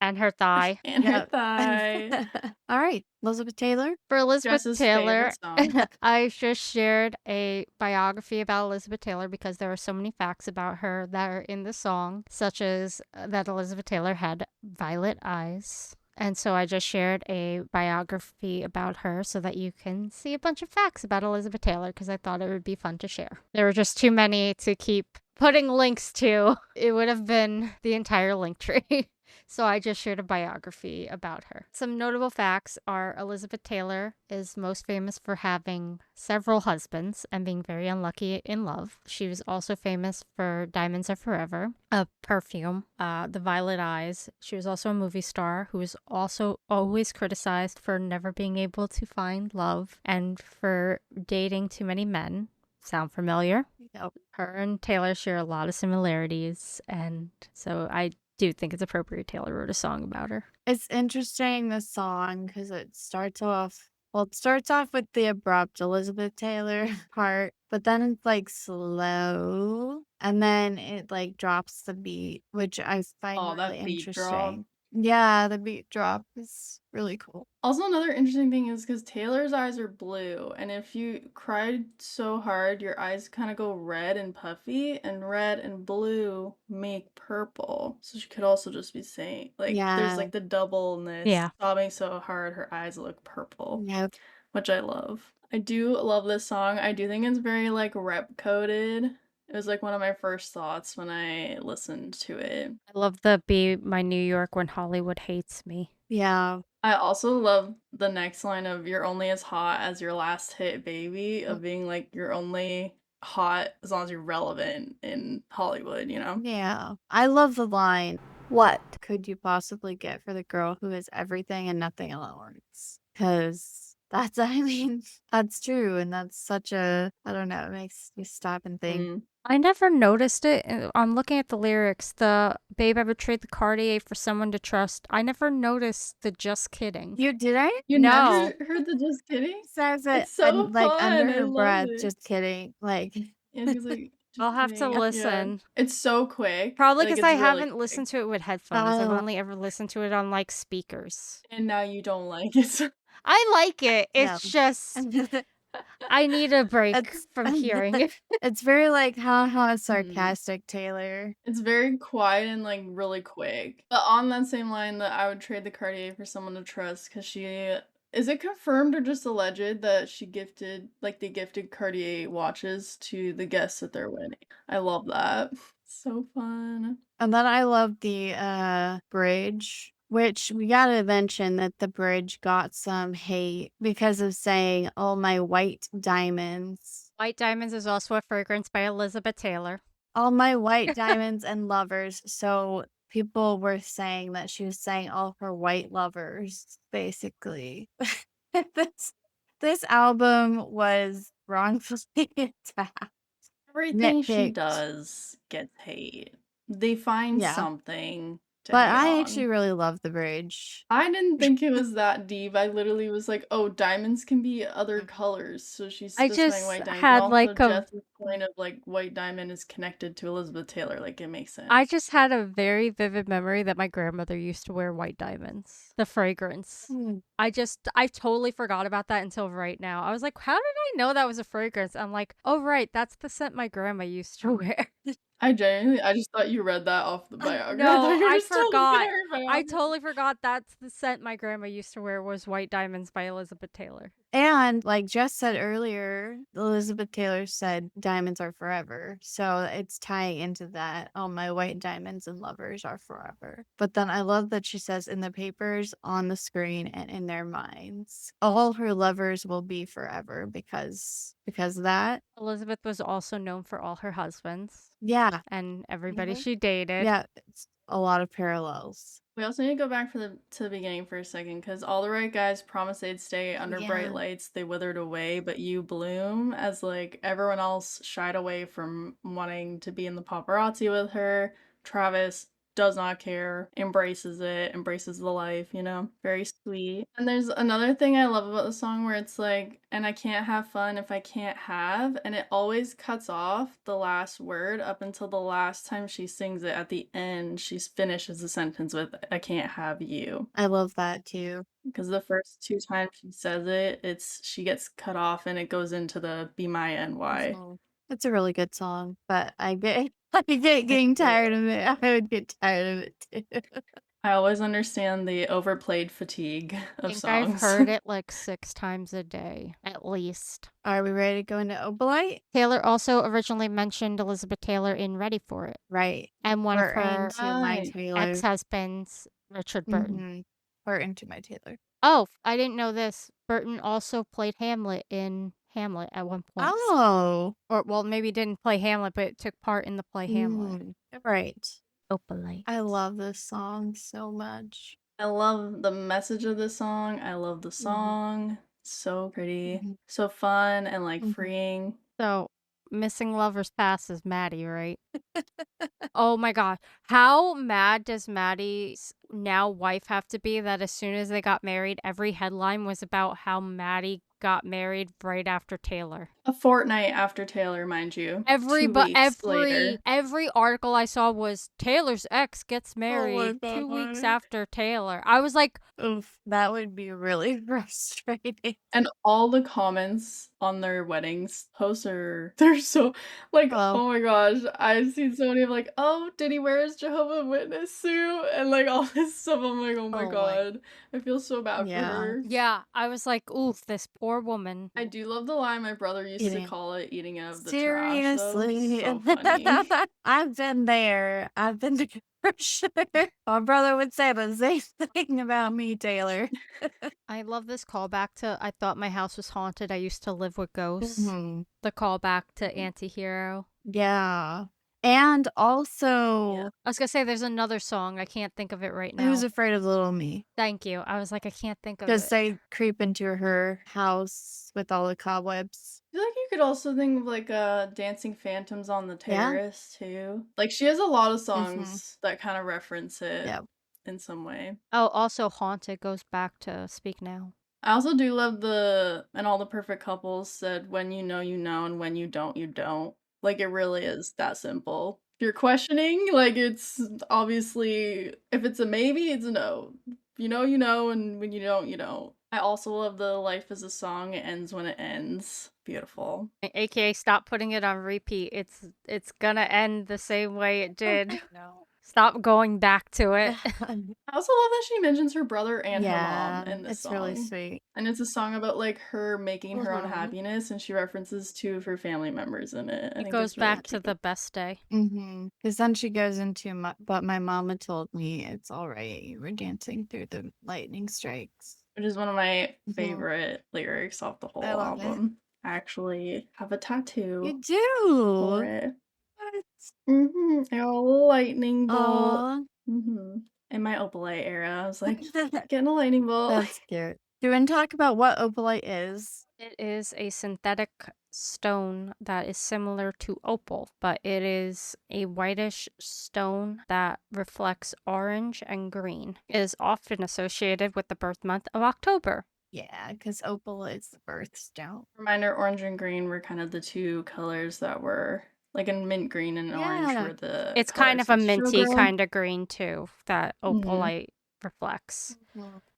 And her thigh. And her thigh. All right, Elizabeth Taylor. For Elizabeth Jess's Taylor, favorite song. I just shared a biography about Elizabeth Taylor because there are so many facts about her that are in the song, such as that Elizabeth Taylor had violet eyes. And so I just shared a biography about her so that you can see a bunch of facts about Elizabeth Taylor because I thought it would be fun to share. There were just too many to keep putting links to. It would have been the entire link tree. So I just shared a biography about her. Some notable facts are Elizabeth Taylor is most famous for having several husbands and being very unlucky in love. She was also famous for Diamonds Are Forever, a perfume, the violet eyes. She was also a movie star who was also always criticized for never being able to find love and for dating too many men. Sound familiar? Yep. Her and Taylor share a lot of similarities, and so I do think it's appropriate Taylor wrote a song about her. It's interesting, the song, because it starts off with the abrupt Elizabeth Taylor part, but then it's like slow, and then it like drops the beat, which I find really that beat interesting. drop. Yeah, the beat drop is really cool. Also, another interesting thing is because Taylor's eyes are blue, and if you cried so hard, your eyes kind of go red and puffy, and red and blue make purple. So she could also just be saying, like, there's like the doubleness. Yeah. Sobbing so hard, her eyes look purple. Yep. Which I love. I do love this song. I do think it's very like rep coded. It was like one of my first thoughts when I listened to it. I love the Be My New York When Hollywood Hates Me. Yeah. I also love the next line of "You're only as hot as your last hit, baby," of being like you're only hot as long as you're relevant in Hollywood, you know? Yeah. I love the line, "What could you possibly get for the girl who is everything and nothing else?" Because that's, I mean, that's true. And that's such a, I don't know, it makes you stop and think. I never noticed it. I'm looking at the lyrics. The "Babe, I betrayed the Cartier for someone to trust." I never noticed the "just kidding." You didn't? You No. never heard the "just kidding"? Says it It's so like fun. under I her love breath, it. just kidding. Like, And he's like, I'll have to kidding. Yeah. listen. It's so quick. Probably Like, because it's I really haven't quick. listened to it with headphones. I've Oh. only ever listened to it on like speakers. And now you don't like it. I like it. Yeah. It's just I need a break It's- from hearing it. it's very like, haha, sarcastic, Taylor. It's very quiet and like really quick. But on that same line, that I would trade the Cartier for someone to trust because she Is it confirmed or just alleged that they gifted Cartier watches to the guests at their wedding? I love that. So fun. And then I love the bridge, which we gotta mention that the bridge got some hate because of saying, "Oh, my white diamonds." White Diamonds is also a fragrance by Elizabeth Taylor. All my white diamonds and lovers. So people were saying that she was saying all her white lovers, basically. this album was wrongfully attacked, Everything she nitpicked. does gets hate. They find Yeah. something to But hate I on. actually really love the bridge. I didn't think it was that deep. I literally was like, oh, diamonds can be other Mhm. colors. So she's I specifying just white diamonds. had And also like a Jess's point of like white diamond is connected to Elizabeth Taylor. Like it makes sense. I just had a very vivid memory that my grandmother used to wear white diamonds. The fragrance. Mm. I totally forgot about that until right now. I was like, how did I know that was a fragrance? I'm like, oh right, that's the scent my grandma used to wear. I just thought you read that off the biography. I No, thought you were I just telling me forgot. her I biography. totally forgot that's the scent my grandma used to wear was White Diamonds by Elizabeth Taylor. And like Jess said earlier, Elizabeth Taylor said diamonds are forever. So it's tying into that. Oh, my white diamonds and lovers are forever. But then I love that she says in the papers, on the screen, and in their minds. All her lovers will be forever because of that. Elizabeth was also known for all her husbands Yeah. and everybody Mhm. she dated. Yeah. It's a lot of parallels. We also need to go back to the beginning for a second, because all the right guys promised they'd stay under bright Yeah. lights. They withered away, but you bloom, as like everyone else shied away from wanting to be in the paparazzi with her. Travis does not care, embraces it, embraces the life, you know? Very sweet. And there's another thing I love about the song where it's like, and I can't have fun if I can't have, and it always cuts off the last word up until the last time she sings it. At the end, she finishes the sentence with, I can't have you. I love that too. Because the first two times she says it, she gets cut off and it goes into the be my NY. Mhm. It's a really good song, but I get getting tired of it. I would get tired of it too. I always understand the overplayed fatigue I of think I've songs. heard it like 6 times a day, at least. Are we ready to go into Opalite? Taylor also originally mentioned Elizabeth Taylor in Ready for It. Right. And one We're of her into my Right. Taylor. ex-husbands, Richard Burton. Mhm. We're into my Taylor. Oh, I didn't know this. Burton also played Hamlet in Hamlet at one point. Oh. Or, well, maybe didn't play Hamlet, but took part in the play Hamlet. Right. Opalite. I love this song so much. I love the message of the song. I love the Mhm. song. So pretty. Mhm. So fun and like Mhm. freeing. So, Missing Lovers Past is Maddie, right? Oh my god. How mad does Maddie's now wife have to be that as soon as they got married, every headline was about how Maddie got married right after Taylor? A fortnight after Taylor, mind you. 2 weeks later. Every article I saw was Taylor's ex gets married 2 weeks after Taylor. I was like, Oof, that would be really frustrating. And all the comments on their weddings posts they're so like, oh my gosh, I've seen so many of like, oh, did he wear his Jehovah's Witness suit? And like all this stuff. I'm like, oh my god. I feel so bad for her. yeah, I was like, oof, this poor woman. I do love the line my brother used to call it eating out of the trash. Seriously. Though. So funny. I've been there. I've been there for sure. My brother would say the same thing about me, Taylor. I love this callback to I Thought My House Was Haunted. I Used to Live with Ghosts. Mhm. The callback to Antihero. Yeah. And also, I was gonna say there's another song. I can't think of it right now. Who's Afraid of Little Me? Thank you. I was like, I can't think of Because it. they creep into her house with all the cobwebs. I feel like you could also think of like Dancing Phantoms on the Terrace too. Like she has a lot of songs that kind of reference it in some way. Oh, also Haunted goes back to Speak Now. I also do love and all the perfect couples said, when you know, and when you don't, you don't. Like it really is that simple. If you're questioning, like it's obviously, if it's a maybe, it's a no. You know, and when you don't, you don't. I also love the life is a song, it ends when it ends. Beautiful. AKA stop putting it on repeat. It's gonna end the same way it did. No. Stop going back to it. I also love that she mentions her brother and her mom Yeah, in this it's really song. sweet. And it's a song about like her making her own Mhm. happiness, and she references two of her family members in it. I It think goes it's really back to cute. the best day. Because then she goes into, but my mama told me it's all right. You were dancing through the lightning strikes. Which is one of my Mhm. favorite lyrics off the I whole love it. album. I actually have a tattoo You for do? it. What? I got a lightning bolt. Aw. In my Opalite era, I was like, getting a lightning bolt. That's cute. Do you want to talk about what opalite is? It is a synthetic stone that is similar to opal, but it is a whitish stone that reflects orange and green. It is often associated with the birth month of October. Yeah, because opal is the birthstone. Reminder, orange and green were kind of the two colors that were like in mint green and orange Yeah. were the It's kind colors of a of minty Showgirl. kind of green too that Mhm. opalite reflects.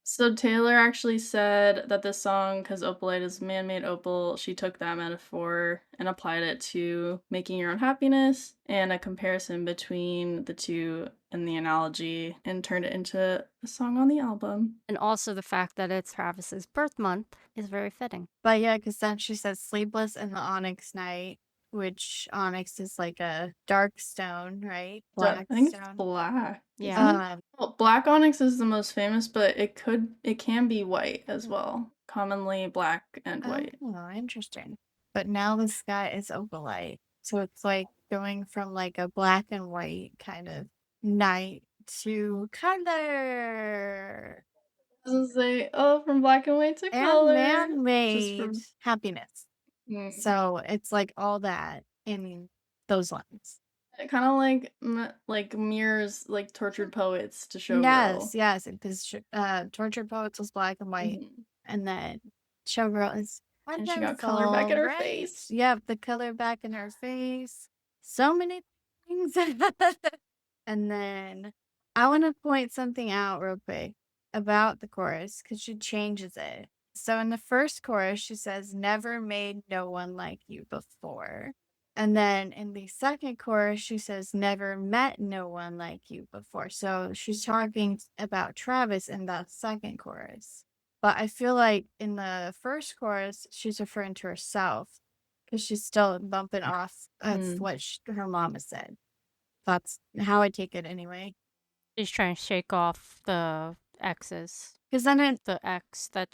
So Taylor actually said that this song, because opalite is man-made opal, she took that metaphor and applied it to making your own happiness and a comparison between the two and the analogy and turned it into a song on the album. And also the fact that it's Travis's birth month is very fitting. But yeah, because then she says sleepless in the onyx night, which onyx is like a dark stone, right? So Black I think it's stone. black. Yeah. Isn't it? Well, black onyx is the most famous, but it can be white as well. Commonly black and white. Oh, interesting. But now the sky is opalite. So it's like going from like a black and white kind of night to color Doesn't say, oh, from black and white to and color. Just man-made from happiness. So it's like all that in those lines. it kind of like mirrors like tortured poets to Yes, Showgirl. yes, because Tortured Poets was black and white, and then Showgirl is And she got color back in wonderful, her right? face. Yep, the color back in her face. So many things. And then I want to point something out real quick about the chorus because she changes it. So in the first chorus, she says, "Never made no one like you before." And then in the second chorus, she says, "Never met no one like you before." So she's talking about Travis in that second chorus. But I feel like in the first chorus, she's referring to herself because she's still bumping off. That's what her mama said. That's how I take it anyway. She's trying to shake off the exes. Because then the ex that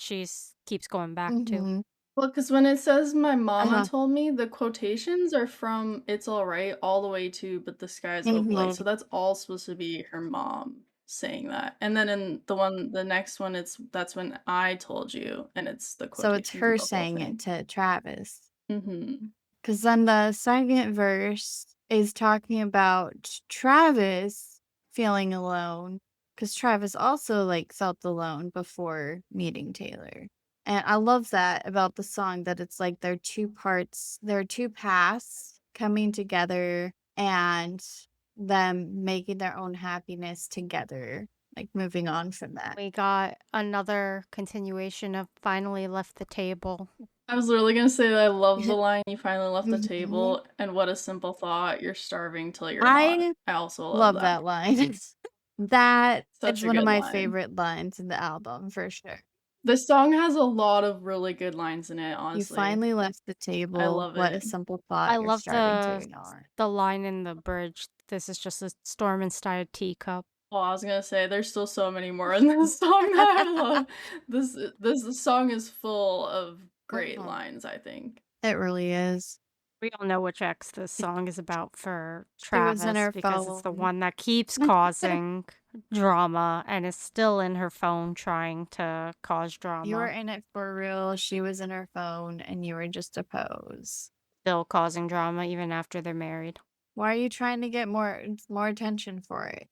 keeps going back to. Mhm. Well, because when it says my mama Uh-huh. told me, the quotations are from It's Alright all the way to But the Sky's Opalite. So that's all supposed to be her mom saying that. And then in the next one, that's when I told you, and it's the So it's quotations her of the whole saying thing. it to Travis. Mm-hmm. Because then the second verse is talking about Travis feeling alone. Because Travis also like felt alone before meeting Taylor. And I love that about the song that it's like there are two paths coming together and them making their own happiness together, like moving on from that. We got another continuation of finally left the table. I was literally gonna say that I love the line, you finally left the Mhm. table, and what a simple thought, you're starving till you're I not. I also love love that line. That Such is a one of good my line. favorite lines in the album for sure. This song has a lot of really good lines in it, You honestly. finally left the table. love What a it. simple thought. I You're love starving till you're not. the line in the bridge. This is just a storm inside a teacup. Well, I was gonna say there's still so many more in this song that I love. This song is full of great lines, I think. It really is. We all know which ex this song is about for She was in Travis her because it's the phone. one that keeps causing drama and is still in her phone trying to cause drama. You were in it for real. She was in her phone, and you were just a pose. Still causing drama even after they're married. Why are you trying to get more attention for it?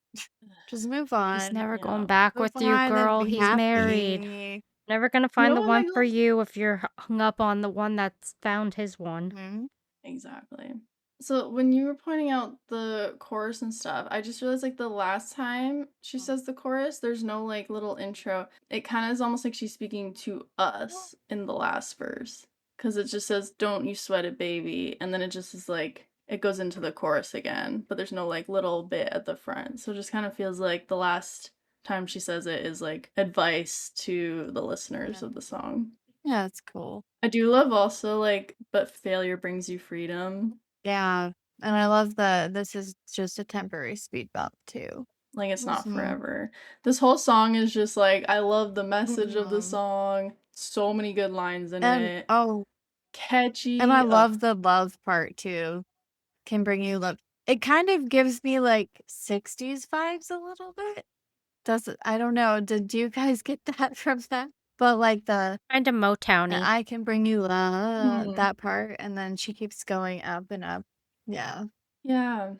Just move on. He's never Yeah. going back Move with you, on and girl. be He's married. happy. Never gonna find the what, one for Meggles? you if you're hung up on the one that's found his one. Mhm. Exactly. So when you were pointing out the chorus and stuff, I just realized like the last time she says the chorus, there's no like little intro. It kind of is almost like she's speaking to us in the last verse. Because it just says, "Don't you sweat it, baby." And then it just is like it goes into the chorus again, but there's no like little bit at the front. So it just kind of feels like the last time she says it is like advice to the listeners of the song. Yeah, it's cool. I do love also like, but failure brings you freedom. Yeah. And I love this is just a temporary speed bump too. Like it's not Mhm. forever. This whole song is just like, I love the message of the Mhm. song. So many good lines in And it. and I Catchy. Ugh. love the love part too. Can bring you love. It kind of gives me like 60s vibes a little bit. Does it? I don't know. Did you guys get that from that? But like the Kind of Motowny. I can bring you love, Mhm. that part, and then she keeps going up and up. Yeah. Yeah.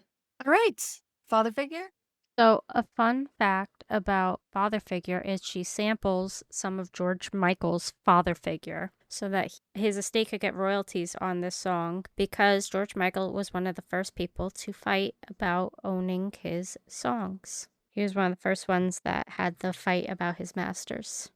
All right. Father figure? So, a fun fact about Father Figure is she samples some of George Michael's Father Figure so that his estate could get royalties on this song because George Michael was one of the first people to fight about owning his songs. He was one of the first ones that had the fight about his masters.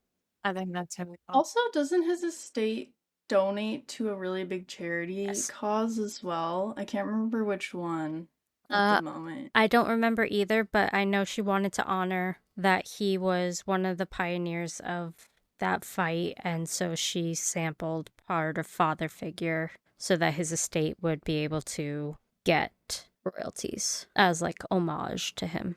I think that's really cool. Also, doesn't his estate donate to a really big charity Yes. cause as well? I can't remember which one at the moment. I don't remember either, but I know she wanted to honor that he was one of the pioneers of that fight, and so she sampled part of Father Figure so that his estate would be able to get royalties as like homage to him.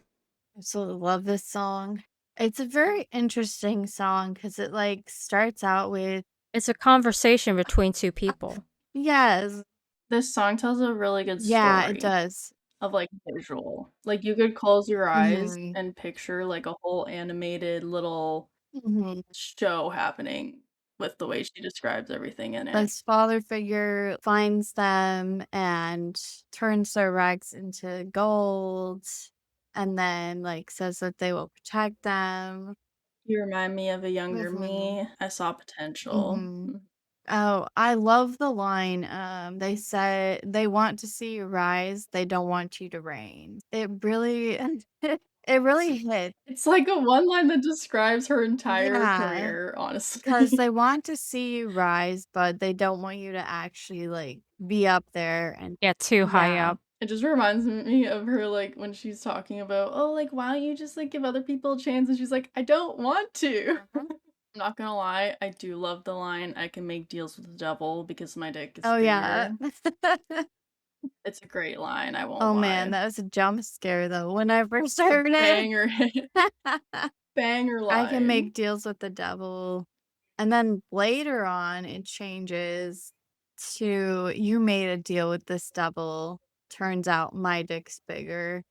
Absolutely love this song. It's a very interesting song because it like starts out with It's a conversation between two people. yes, This song tells a really good yeah, it story does. of like visual. Like you could close your eyes Mhm, and picture like a whole animated little mhm. show happening with the way she describes everything in it. This father figure finds them and turns their rags into gold, and then like says that they will protect them. You remind me of a younger Mhm, me. I saw potential. mhm. Oh, I love the line. They said they want to see you rise. They don't want you to reign. It really, it really hit. It's like a one line that describes her entire Yeah, career, because honestly. they want to see you rise, but they don't want you to actually like be up there and Get too high yeah. up. It just reminds me of her, like, when she's talking about, "Oh, like, why don't you just, like, give other people a chance?" And she's like, "I don't want to." Mhm. I'm not gonna lie, I do love the line, "I can make deals with the devil because my dick is Oh yeah. bigger." It's a great line, I won't Oh man, lie. that was a jump scare though when I first It's a heard it. banger hit, banger I can line. make deals with the devil. And then later on, it changes to you made a deal with this devil. Turns out my dick's bigger.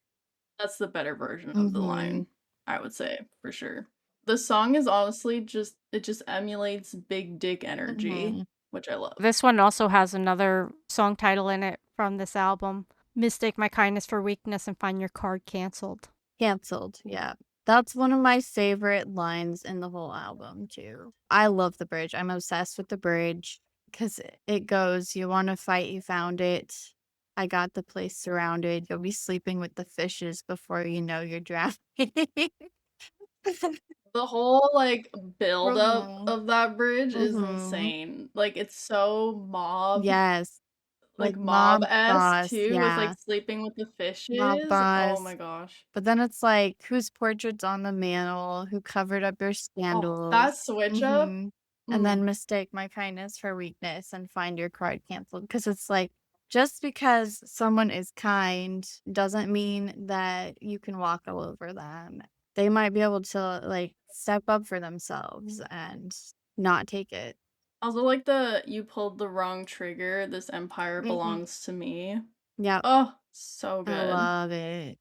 That's the better version of the Mm-hmm. line, I would say, for sure. The song is honestly just it just emulates big dick energy, Mm-hmm. which I love. This one also has another song title in it from this album. Mistake my kindness for weakness and find your card canceled. Canceled. Yeah. That's one of my favorite lines in the whole album, too. I love the bridge. I'm obsessed with the bridge because it goes, you want to fight, you found it. I got the place surrounded. You'll be sleeping with the fishes before you know you're drowning. The whole, like, buildup Mhm. of that bridge is Mhm. insane. Like, it's so Yes. Like mob mob-esque boss. too, with, like, Yeah. sleeping with the Mob fishes. Oh my boss. gosh. But then it's like, whose portrait's on the mantle? Who covered up your Oh, that scandals? switch up. Mhm. And Mm. then mistake my kindness for weakness and find your card canceled. Because it's like, just because someone is kind doesn't mean that you can walk all over them. They might be able to like step up for themselves and not take it. Also, like, the "You pulled the wrong trigger, this empire Mhm. belongs to me." Yep. Oh, so I good. love it.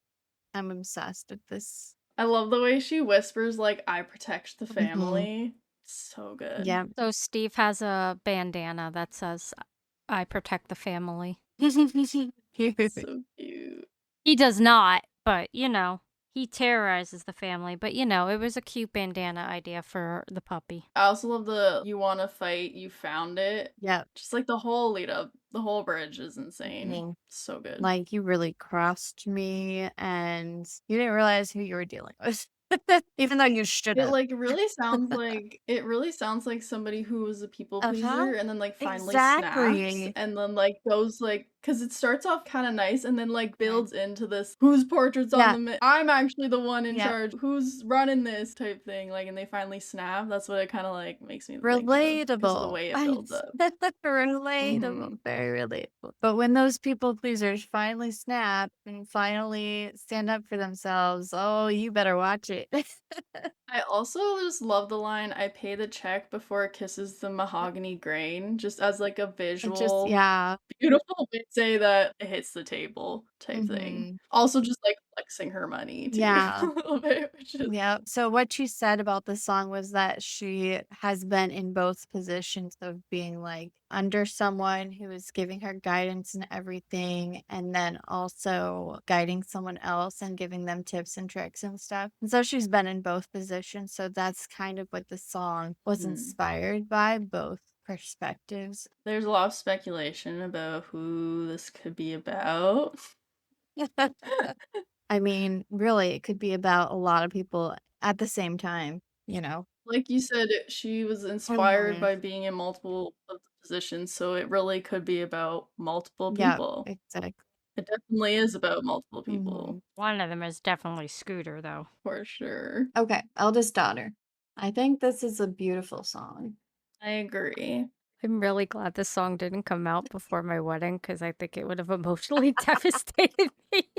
I'm obsessed with this. I love the way she whispers, like, "I protect the Mhm. family." So good. Yep. So Steve has a bandana that says, I protect the family. Cute. So cute. He does not, but he terrorizes the family. But it was a cute bandana idea for the puppy. I also love the "You wanna fight, you found it." Yep. Just, like, the whole lead up, the whole bridge is insane. Mhm. So good. Like, you really crossed me, and you didn't realize who you were dealing with. Even though you should It, have. like, it really sounds like somebody who was a people Uh-huh. pleaser and then, like, finally snaps Exactly. and then, like, goes, like, 'Cause it starts off kinda nice and then, like, builds into this, "Whose portrait's on Yeah. the I'm actually the one in Yeah. charge. Who's running this?" type thing, like, and they finally snap. That's what it kinda, like, makes me think of because of the Relatable. way it I builds up. relatable, Mhm. very relatable. But when those people pleasers finally snap and finally stand up for themselves, oh, you better watch it. I also just love the line, "I pay the check before it kisses the mahogany grain," just as, like, a It just visual, yeah. beautiful way to say that it hits the table type thing. Mhm. Also just, like, flexing her money too a Yeah. little bit, which is Yeah. So what she said about the song was that she has been in both positions of being like under someone who is giving her guidance and everything, and then also guiding someone else and giving them tips and tricks and stuff. And so she's been in both positions. So that's kind of what the song was Mhm. inspired by, both perspectives. There's a lot of speculation about who this could be about. I mean, really, it could be about a lot of people at the same time, you know? Like you said, she was inspired Mhm. by being in multiple of the positions, so it really could be about multiple Yeah, people. exactly. It definitely is about multiple people, Mhm. One of them is definitely Scooter, though. for sure. Okay, Eldest Daughter. I think this is a beautiful song. I agree. I'm really glad this song didn't come out before my wedding because I think it would have emotionally devastated me.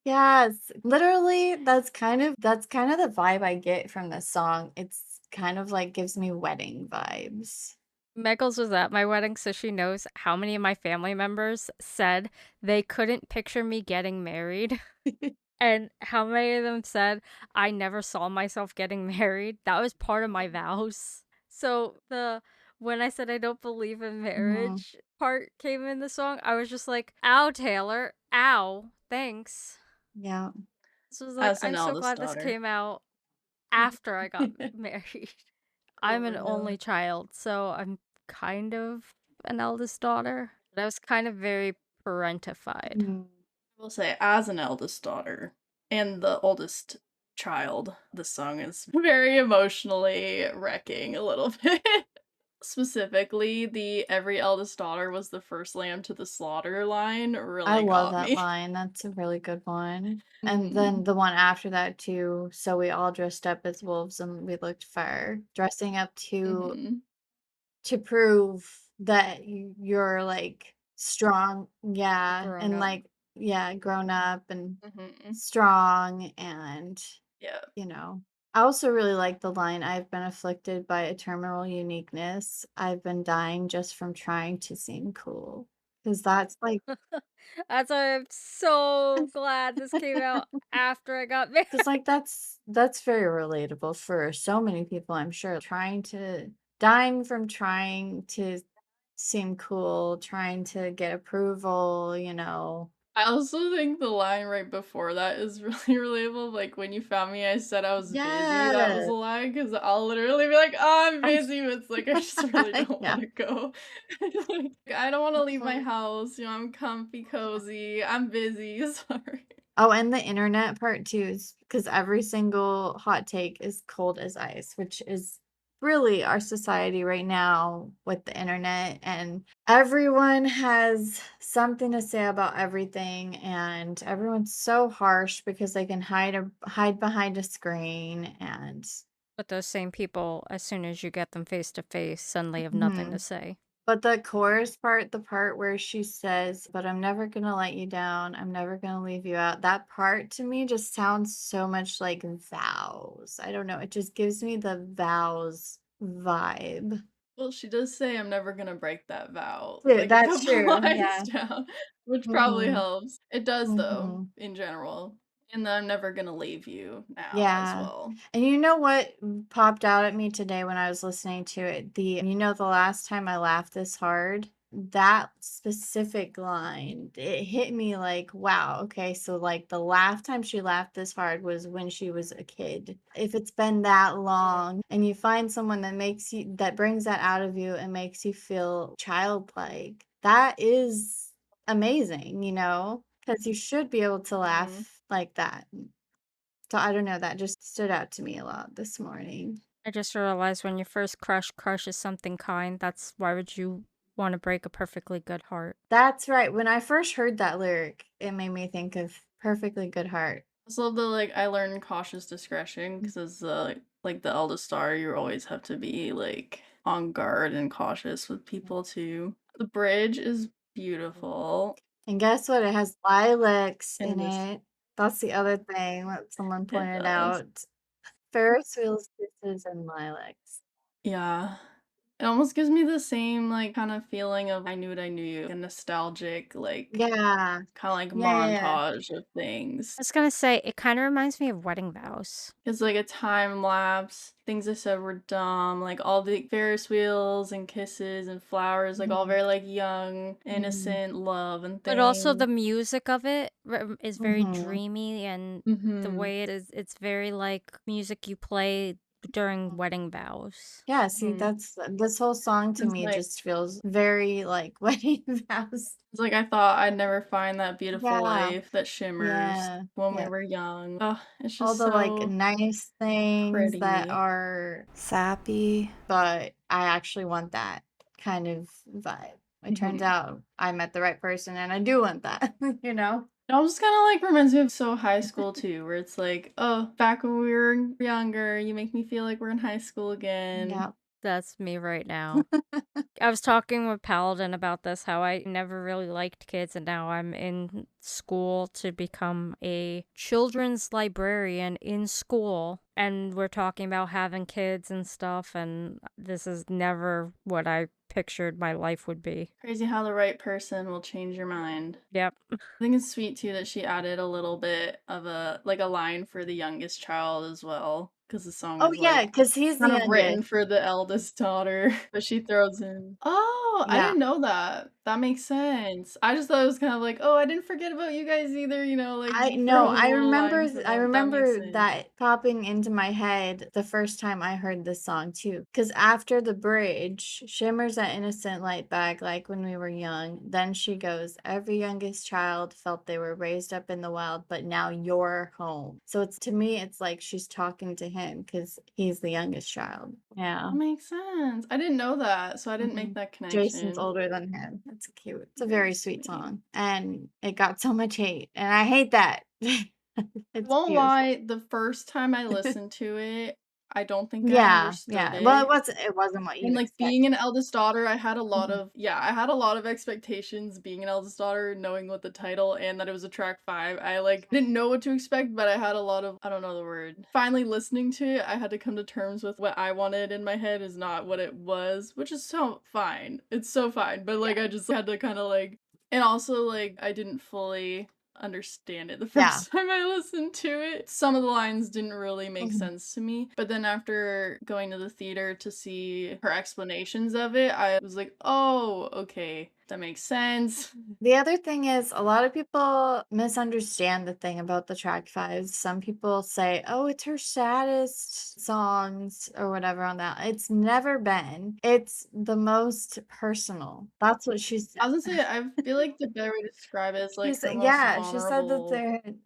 Yes, literally, that's kind of the vibe I get from this song. It's kind of like gives me wedding vibes. Meggles was at my wedding, so she knows how many of my family members said they couldn't picture me getting married. And how many of them said, "I never saw myself getting married." That was part of my vows. So the when I said I don't believe in Mhm. marriage part came in the song, I was just like, "Ow, Taylor. Ow. Thanks." Yeah. So I was like, As an "I'm so eldest glad this daughter. came out after I got married." I'm For an only real. child, so I'm kind of an eldest daughter. But I was kind of very parentified. Mm. I will say, as an eldest daughter and the oldest child, the song is very emotionally wrecking a little bit. Specifically, the "Every eldest daughter was the first lamb to the slaughter" line I really love got that me. line. That's a really good one. And then Mhm. the one after that too. So we all dressed up as wolves and we looked fair. Dressing up Mhm. to prove that you're, like, strong yeah, Grown and, up. like yeah, grown up and Mhm. strong and, Yeah. you know. I also really like the line, "I've been afflicted by a terminal uniqueness. I've been dying just from trying to seem cool." Because that's, like That's why I'm so glad this came out after I got married. 'cause, like, that's very relatable for so many people, I'm sure, trying to dying from trying to seem cool, trying to get approval, you know? I also think the line right before that is really relatable, like, "When you found me, I said I was busy," that was Yes. a lie because 'cause I'll literally be like, "Oh, I'm busy," but it's like, I just really don't Yeah. wanna go. Like, I don't wanna leave my Mhm. house, I'm comfy, cozy, I'm busy, sorry. Oh, and the internet part too is because every single hot take is cold as ice, which is really our society right now with the internet, and everyone has something to say about everything, and everyone's so harsh because they can hide behind a screen and But those same people, as soon as you get them face to face, suddenly have nothing to Mhm. say. But the chorus part, the part where she says, "But I'm never gonna let you down, I'm never gonna leave you out," that part to me just sounds so much like Vows. I don't know, it just gives me the Vows vibe. Well, she does say, "I'm never gonna break that vow," True, like, a that's couple true, lines yeah. down, which probably Mhm, helps. It does, though, mhm. in general. And the "I'm never gonna leave you" now as Yeah. well. And you know what popped out at me today when I was listening to it? The last time I laughed this hard? That specific line, it hit me like, wow, okay, so like the last time she laughed this hard was when she was a kid. If it's been that long and you find someone that brings that out of you and makes you feel childlike, that is amazing, because you should be able to Mhm. laugh like that. So I don't know, that just stood out to me a lot this morning. I just realized when your first crush crushes something kind, that's why would you want to break a perfectly good heart. That's right. When I first heard that lyric, it made me think of Perfectly Good Heart. I just love the like I learned cautious discretion because as like the eldest daughter, you always have to be like on guard and cautious with people too. The bridge is beautiful And guess what? It has lilacs in in this. it. That's the other thing that someone It pointed does. out. Ferris wheels, kisses, and lilacs. Yeah. It almost gives me the same like kind of feeling of I knew what I knew you, a nostalgic like Yeah. kind of like Yeah, yeah, yeah. montage of things. I was gonna say it kind of reminds me of wedding vows. It's like a time lapse. Things I said were dumb. Like all the Ferris wheels and kisses and flowers, like all Mhm, very like young, mhm, innocent love and But also the things. music of it is very mhm, dreamy, and the Mhm. way it is, it's very like music you play during mhm. wedding vows. Yeah, see, Mhm. that's this whole song to It's me like just feels very like wedding vows. it's like I thought I'd never find that beautiful Yeah, life that shimmers yeah, when we yeah. were young. Oh, it's All just the like so nice things that pretty. are sappy, but I actually want that kind of vibe. It turns Mhm. out I met the right person and I do want that, you know? It all just kind of like reminds me of so high school too, where it's like, oh, back when we were younger, you make me feel like we're in high school again. Yeah. That's me right now. I was talking with Paladin about this, how I never really liked kids, and now I'm in school to become a children's librarian in school. And we're talking about having kids and stuff, and this is never what I pictured my life would be. Crazy how the right person will change your mind. Yep. I think it's sweet too that she added a little bit of a like a line for the youngest child as well, because the song Oh is yeah, like because he's the kind of written youngest. for the eldest daughter, but she throws in. Oh, I Yeah. didn't know that. That makes sense. I just thought it was kind of like, oh, I didn't forget about you guys either. Like I you know, throw in a little line for I them. That makes remember sense. that popping into my head the first time I heard this song too. Because after the bridge, shimmers that innocent light back like when we were young. Then she goes, every youngest child felt they were raised up in the wild, but now you're home. So it's to me, it's like she's talking to him because he's the youngest child. Yeah. That makes sense. I didn't know that, so I didn't make Mhm. that Jason's connection. older than him. That's cute. It's a Very very sweet sweet. song. And it got so much hate. And I hate that. I It's won't beautiful. lie, the first time I listened to it, I don't think I Yeah, understood yeah. Well, it. it wasn't what you And, like, being an expected. eldest daughter, I had a lot Mhm. of I had a lot of expectations being an eldest daughter, knowing what the title and that it was a track 5. I, like, didn't know what to expect, but I had a lot of I don't know the word. Finally listening to it, I had to come to terms with what I wanted in my head is not what it was, which is so fine. It's so fine, but, Yeah, like, I just had to kinda, like and also, like, I didn't fully understand it the yeah. first time I listened to it. Some of the lines didn't really make Mhm. sense to me, but then after going to the theater to see her explanations of it, I was like, "Oh, okay, that makes sense." The other thing is a lot of people misunderstand the thing about the track fives. Some people say, "Oh, it's her saddest songs or whatever on that." It's never been. It's the most personal. That's what she said. I was gonna say, I feel like the better way to describe it is She like her said most yeah, she said that vulnerable,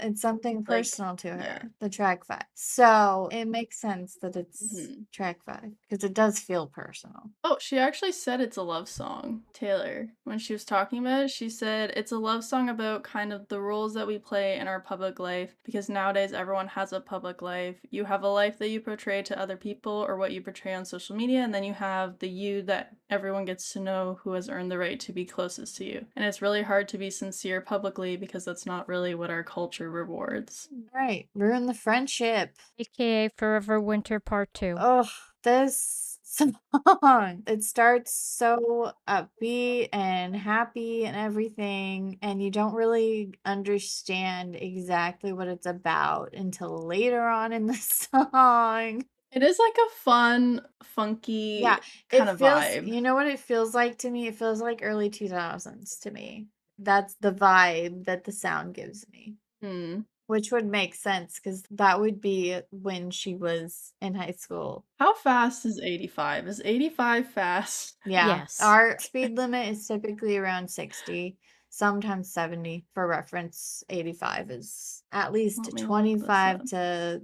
it's something like, personal to yeah. her, the track 5. So, it makes sense that it's Mhm. track 5 because it does feel personal. Oh, she actually said it's a love song, Taylor. When she was talking about it, she said it's a love song about kind of the roles that we play in our public life because nowadays everyone has a public life. You have a life that you portray to other people or what you portray on social media, and then you have the you that everyone gets to know who has earned the right to be closest to you. And it's really hard to be sincere publicly because that's not really what our culture rewards. Right, ruin the friendship. AKA Forever Winter Part 2. Oh, this song. It starts so upbeat and happy and everything, and you don't really understand exactly what it's about until later on in the song. It is like a fun, Yeah, funky it kind of feels vibe. you know what it feels like to me? It feels like early 2000s to me. That's the vibe that the sound gives me, Hmm. which would make sense because that would be when she was in high school. How fast is 85? Is 85 fast? Yeah, Yes. our speed limit is typically around 60, sometimes 70. For reference, 85 is at least Let me look this 25 up. to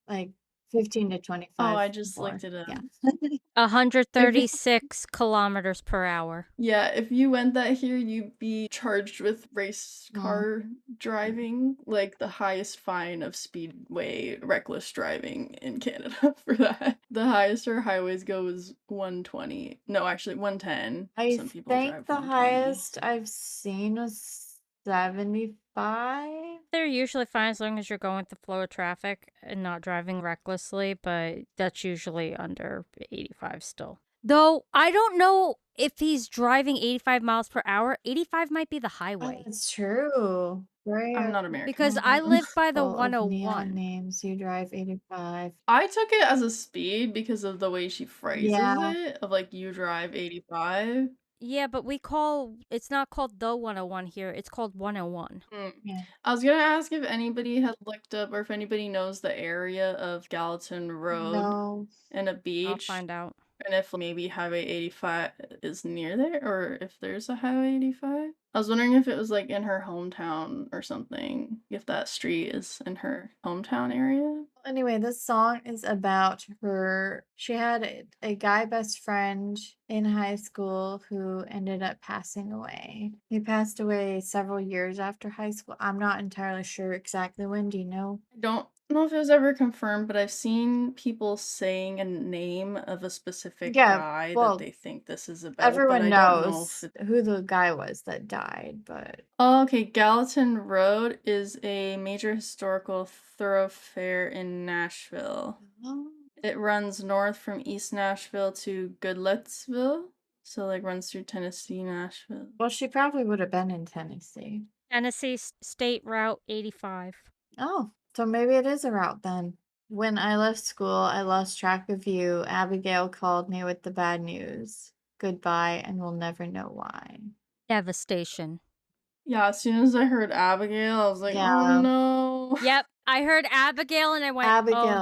like 15 to Oh, 25 I just more. looked it up. Yeah. 136 kilometers per hour. Yeah, if you went that here, you'd be charged with race Mm. car driving, like the highest fine of speedway reckless driving in Canada for that. The highest our highways go is 120. No, actually 110. I Some people think drive the 120. highest I've seen was 75. They're usually fine as long as you're going with the flow of traffic and not driving recklessly, but that's usually under 85 still. Though I don't know if he's driving 85 miles per hour. 85 might be the Oh, highway. that's true. I'm not American. Because I live by the Full of neon 101. names. You drive 85. I took it as a speed because of the way she phrases Yeah. it, of like you drive 85. Yeah, but it's not called the 101 here. It's called 101. Yeah. I was gonna ask if anybody had looked up or if anybody knows the area of Gallatin Road No. and a I'll beach, find out. and if maybe Highway 85 is near there, or if there's a Highway 85. I was wondering if it was like in her hometown or something, if that street is in her hometown area. Anyway, this song is about her. She had a guy best friend in high school who ended up passing away. He passed away several years after high school. I'm not entirely sure exactly when. Do you know? I don't know if it was ever confirmed, but I've seen people saying a name of a specific Yeah, guy that well, they think this is about, but everyone I don't know if knows who the guy was that died, but Oh, okay. Gallatin Road is a major historical thoroughfare in Nashville. Oh. It runs north from East Nashville to Goodlettsville. So, like, runs through Tennessee, Nashville. Well, she probably would have been in Tennessee. Tennessee State Route 85. Oh, so maybe it is a route then. When I left school, I lost track of you. Abigail called me with the bad news. Goodbye, and we'll never know why. Devastation. Yeah, as soon as I heard Abigail, I was like, oh Yeah. no. Yep, I heard Abigail and I went, oh Abigail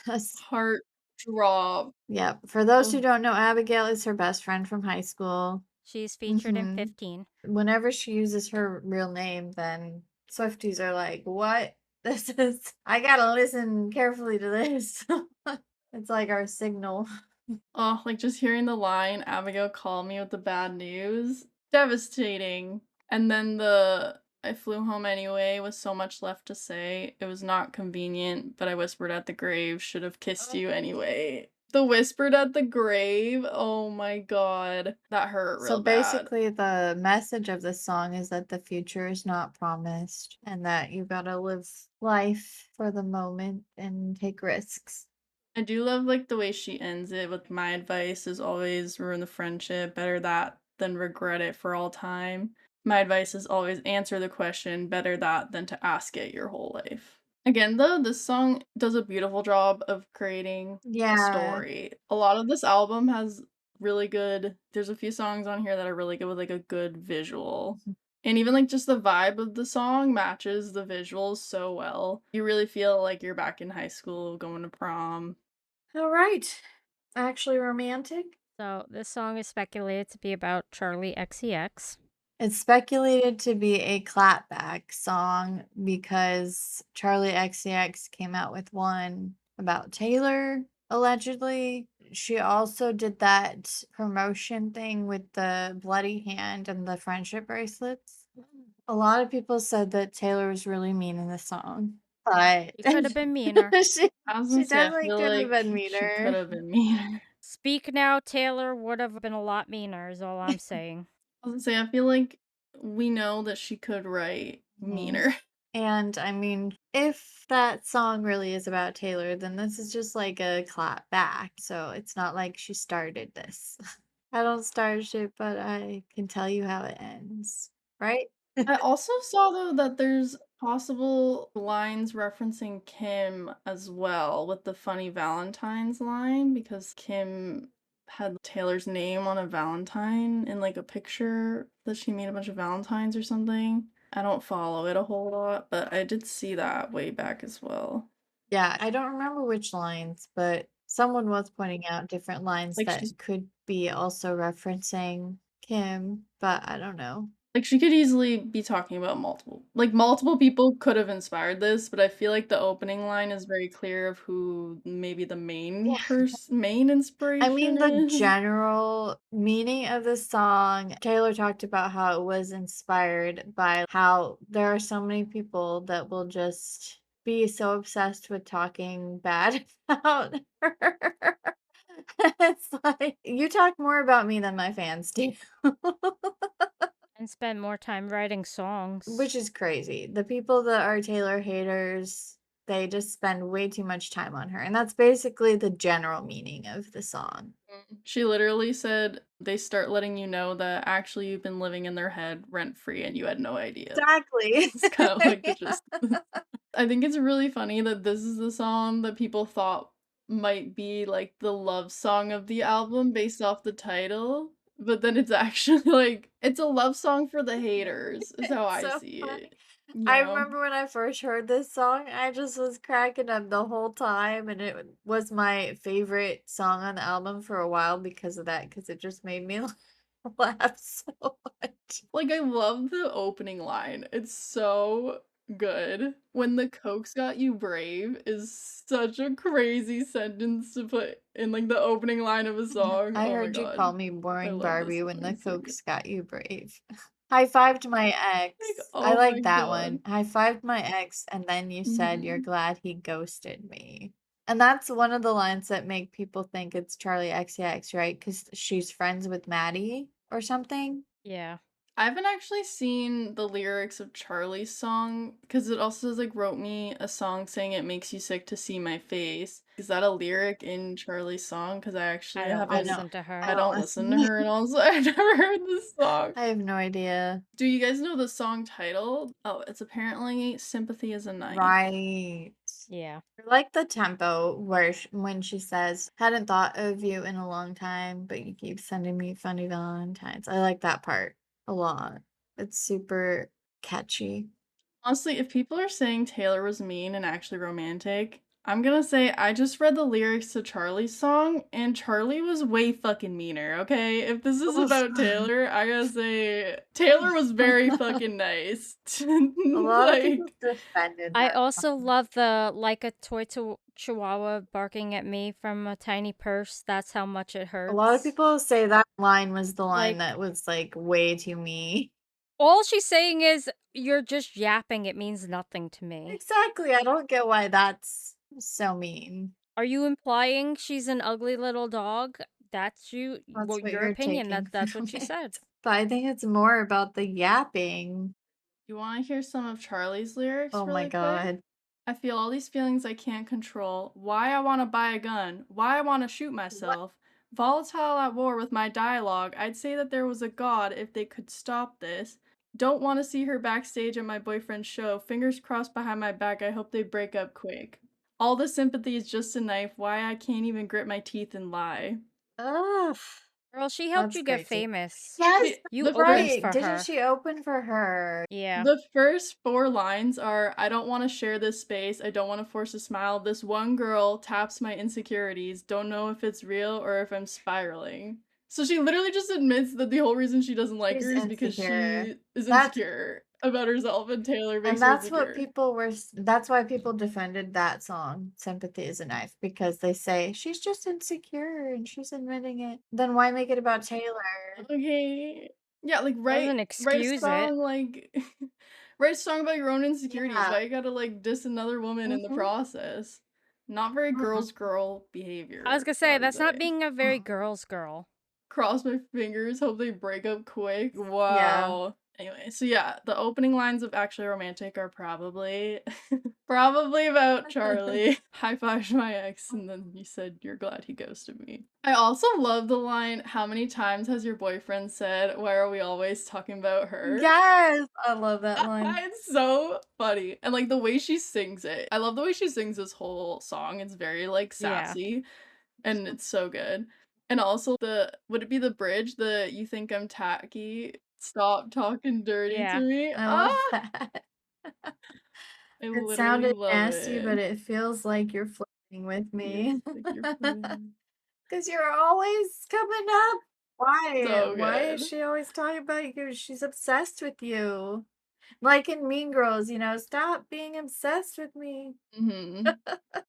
no. is Heart drop. yeah. For those who Oh. don't know, Abigail is her best friend from high school. She's featured in Mhm. 15. Whenever she uses her real name, then Swifties are like, "What? This is I gotta listen carefully to this." It's like our signal. Oh, like just hearing the line, Abigail called me with the bad news. Devastating. And then the I flew home anyway with so much left to say. It was not convenient, but I whispered at the grave, should have kissed you anyway. The whispered at the grave. Oh my god. That hurt So real bad. basically, the message of this song is that the future is not promised and that you gotta live life for the moment and take risks. I do love like the way she ends it with my advice is always ruin the friendship. Better that than regret it for all time. My advice is always answer the question. Better that than to ask it your whole life. Again, though, this song does a beautiful job of creating a Yeah. story. A lot of this album has really good, there's a few songs on here that are really good with like a good visual. And even like just the vibe of the song matches the visuals so well. You really feel like you're back in high school going to prom. All right. Actually romantic? So this song is speculated to be about Charlie XCX. It's speculated to be a clapback song because Charlie XCX came out with one about Taylor, allegedly. She also did that promotion thing with the bloody hand and the friendship bracelets. A lot of people said that Taylor was really mean in the song, but She could have been meaner. she, I was she gonna say, I definitely feel could have like been she could meaner. have been meaner. Speak now, Taylor would have been a lot meaner, is all I'm saying. I was gonna say, I feel like we know that she could write meaner. And I mean, if that song really is about Taylor, then this is just like a clap back. So it's not like she started this. I don't start shit, but I can tell you how it ends, right? I also saw though that there's possible lines referencing Kim as well with the funny Valentine's line because Kim had Taylor's name on a Valentine in like a picture that she made a bunch of Valentines or something. I don't follow it a whole lot, but I did see that way back as well. Yeah, I don't remember which lines, but someone was pointing out different lines Like that she's could be also referencing Kim, but I don't know. Like, she could easily be talking about multiple people could have inspired this, but I feel like the opening line is very clear of who maybe the Yeah. main I mean, inspiration the is. general meaning of the song, Taylor talked about how it was inspired by how there are so many people that will just be so obsessed with talking bad about her. It's like, you talk more about me than my fans do. And spend more time writing Which songs. is crazy. The people that are Taylor haters, they just spend way too much time on her. And that's basically the general meaning of the song. She literally said they start letting you know that actually you've been living in their head rent free and you had no idea. Exactly. It's kind of like the Yeah. gist. I think it's really funny that this is the song that people thought might be like the love song of the album based off the title, but then it's actually like it's a love song for the haters, is how It's I so see funny. it. You I know? remember when I first heard this song, I just was cracking up the whole time, and it was my favorite song on the album for a while because of that, because it just made me laugh so much. Like, I love the opening line. It's so good. "When the Cokes got you brave" is such a crazy sentence to put in, like, the opening line of a song. I Oh my heard you call god. me I boring love this Barbie when song the so good. Cokes got you brave. High fived my Like, ex. I oh my like that god. one. High fived my ex, and then you said you're Mhm. glad he ghosted me. And that's one of the lines that make people think it's Charlie XCX, right? Because she's friends with Maddie or something. Yeah. I haven't actually seen the lyrics of Charlie's song because it also says, like, "Wrote me a song saying it makes you sick to see my face." Is that a lyric in Charlie's song? Because I actually I don't I haven't don't listen to I I her. don't don't listen to listen. her and also I've never heard this song. I have no idea. Do you guys know the song title? Oh, it's apparently "Sympathy is a Knife." Right. Yeah. I like the tempo where when she says, "Hadn't thought of you in a long time, but you keep sending me funny valentines." I like that part a lot. It's super catchy. Honestly, if people are saying Taylor was mean and actually romantic, I'm gonna say I just read the lyrics to Charlie's song, and Charlie was way fucking meaner, okay? If this is Oof. about Taylor, I gotta say Taylor was very fucking nice. A lot of people Like, defended I that also song. love the like a toy to chihuahua barking at me from a tiny purse. That's how much it A lot of hurts. people say that line was the line Like, that was, like, way too me. all she's saying is, "You're just yapping. It means nothing to me." Exactly, I don't get why that's so mean. Are you implying she's an ugly little dog? That's That's well, what your you're opinion. taking That's from what she it. said. But I think it's more about the yapping. you wanna hear some of Charlie's lyrics Oh my really quick? god. I feel all these feelings I can't control. Why I wanna buy a gun. Why I wanna shoot What? myself. Volatile at war with my dialogue. I'd say that there was a god if they could stop this. Don't wanna see her backstage at my boyfriend's show. Fingers crossed behind my back. I hope they break up quick. All the sympathy is just a knife. Why I can't even grit my teeth and lie. Ugh, Girl, she helped that's you get crazy. famous. Yes, You The opened first right. for Didn't her. she open for her? Yeah. The first 4 lines are, "I don't wanna share this space, I don't wanna force a smile, this one girl taps my insecurities, don't know if it's real or if I'm spiraling." So she literally just admits that the whole reason she doesn't like She's her is because insecure. she is That's insecure about herself and Taylor and makes her that's what insecure. people were that's why people defended that song, Sympathy is a Knife, because they say she's just insecure and she's admitting it. Then why make it about Taylor? Okay. Yeah, like, Doesn't write a excuse it. song, like write a song about your own insecurities, Yeah. why you gotta, like, diss another woman in the Mhm. process? Not very Mhm. girl's girl I was behavior, gonna say, gotta that's not say. being a very girl's girl. Cross my fingers, hope they break up quick. Yeah. Wow. Anyway, so yeah, the opening lines of Actually Romantic are probably probably about Charlie. High five my ex, and then you said you're glad he ghosted me. I also love the line, "How many times has your boyfriend said, why are we always talking about her?" Yes, I love that line. It's so funny. And like the way she sings it. I love the way she sings this whole song. It's very like Yeah. sassy and it's so good. And also the would it be the bridge? The "You think I'm tacky? Stop talking dirty to Yeah. me." I Ah, love that. I It literally sounded love nasty, it. but it feels like you're flirting with Yes, me. like you're flirting. 'Cause you're always coming up. Why? So Why is good. she always talking about you? She's obsessed with you. Like in Mean Girls, "Stop being obsessed with me." Mhm.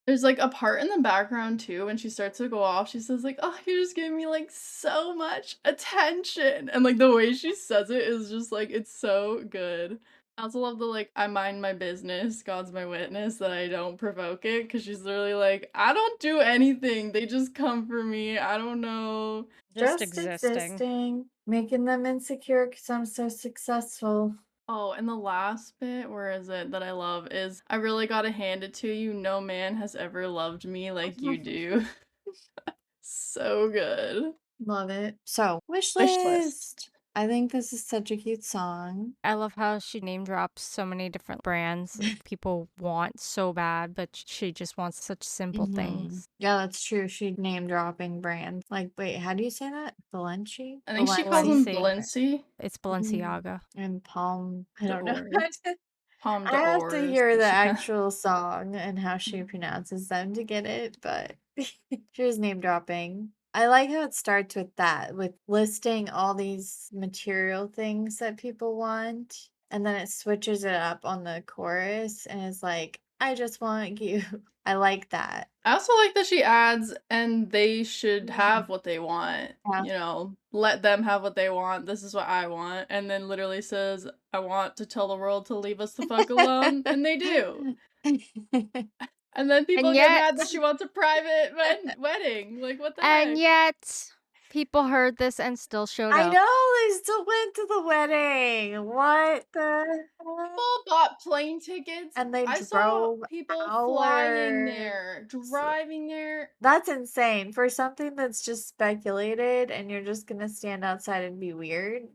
There's, like, a part in the background too when she starts to go off, she says, like, "Oh, you're just giving me, like, so much attention," and, like, the way she says it is just, like, it's so good. I also love the, like, "I mind my business, God's my witness that I don't provoke it," because she's literally like, "I don't do anything, they just come for me, I don't know." Just Just existing. existing, making them insecure because 'cause I'm so successful. Oh, and the last bit, where is it, that I love is, "I really gotta hand it to you, no man has ever loved me like you do." So good. Love it. So, wish Wish list. list. I think this is such a cute song. I love how she name drops so many different brands people want so bad, but she just wants such simple things. Yeah, that's true. She name dropping brands. Like, wait, how do you say that? Valenci? I think she calls him Valenci? Balenci. Valenci It's Mhm. Balenciaga. And Palm. I don't know. d'Ors. Pomme I have to d'Ors. hear the She actual song and how she pronounces them to get it, but she was name dropping. I like how it starts with that, with listing all these material things that people want, and then it switches it up on the chorus and is like, I just want you. I like that. I also like that she adds, "And they should Mhm. have what they want," Yeah. "Let them have what they want, this is what I want," and then literally says, "I want to tell the world to leave us the fuck alone," and they do. And then people And get yet, mad that she wants a private wedding, like, what the and heck? yet, people heard this and still showed I up. know, they still went to the wedding. What the heck? People bought plane tickets. And they I saw drove people flying hours. there, driving there. That's insane for something that's just speculated and you're just gonna stand outside and be weird.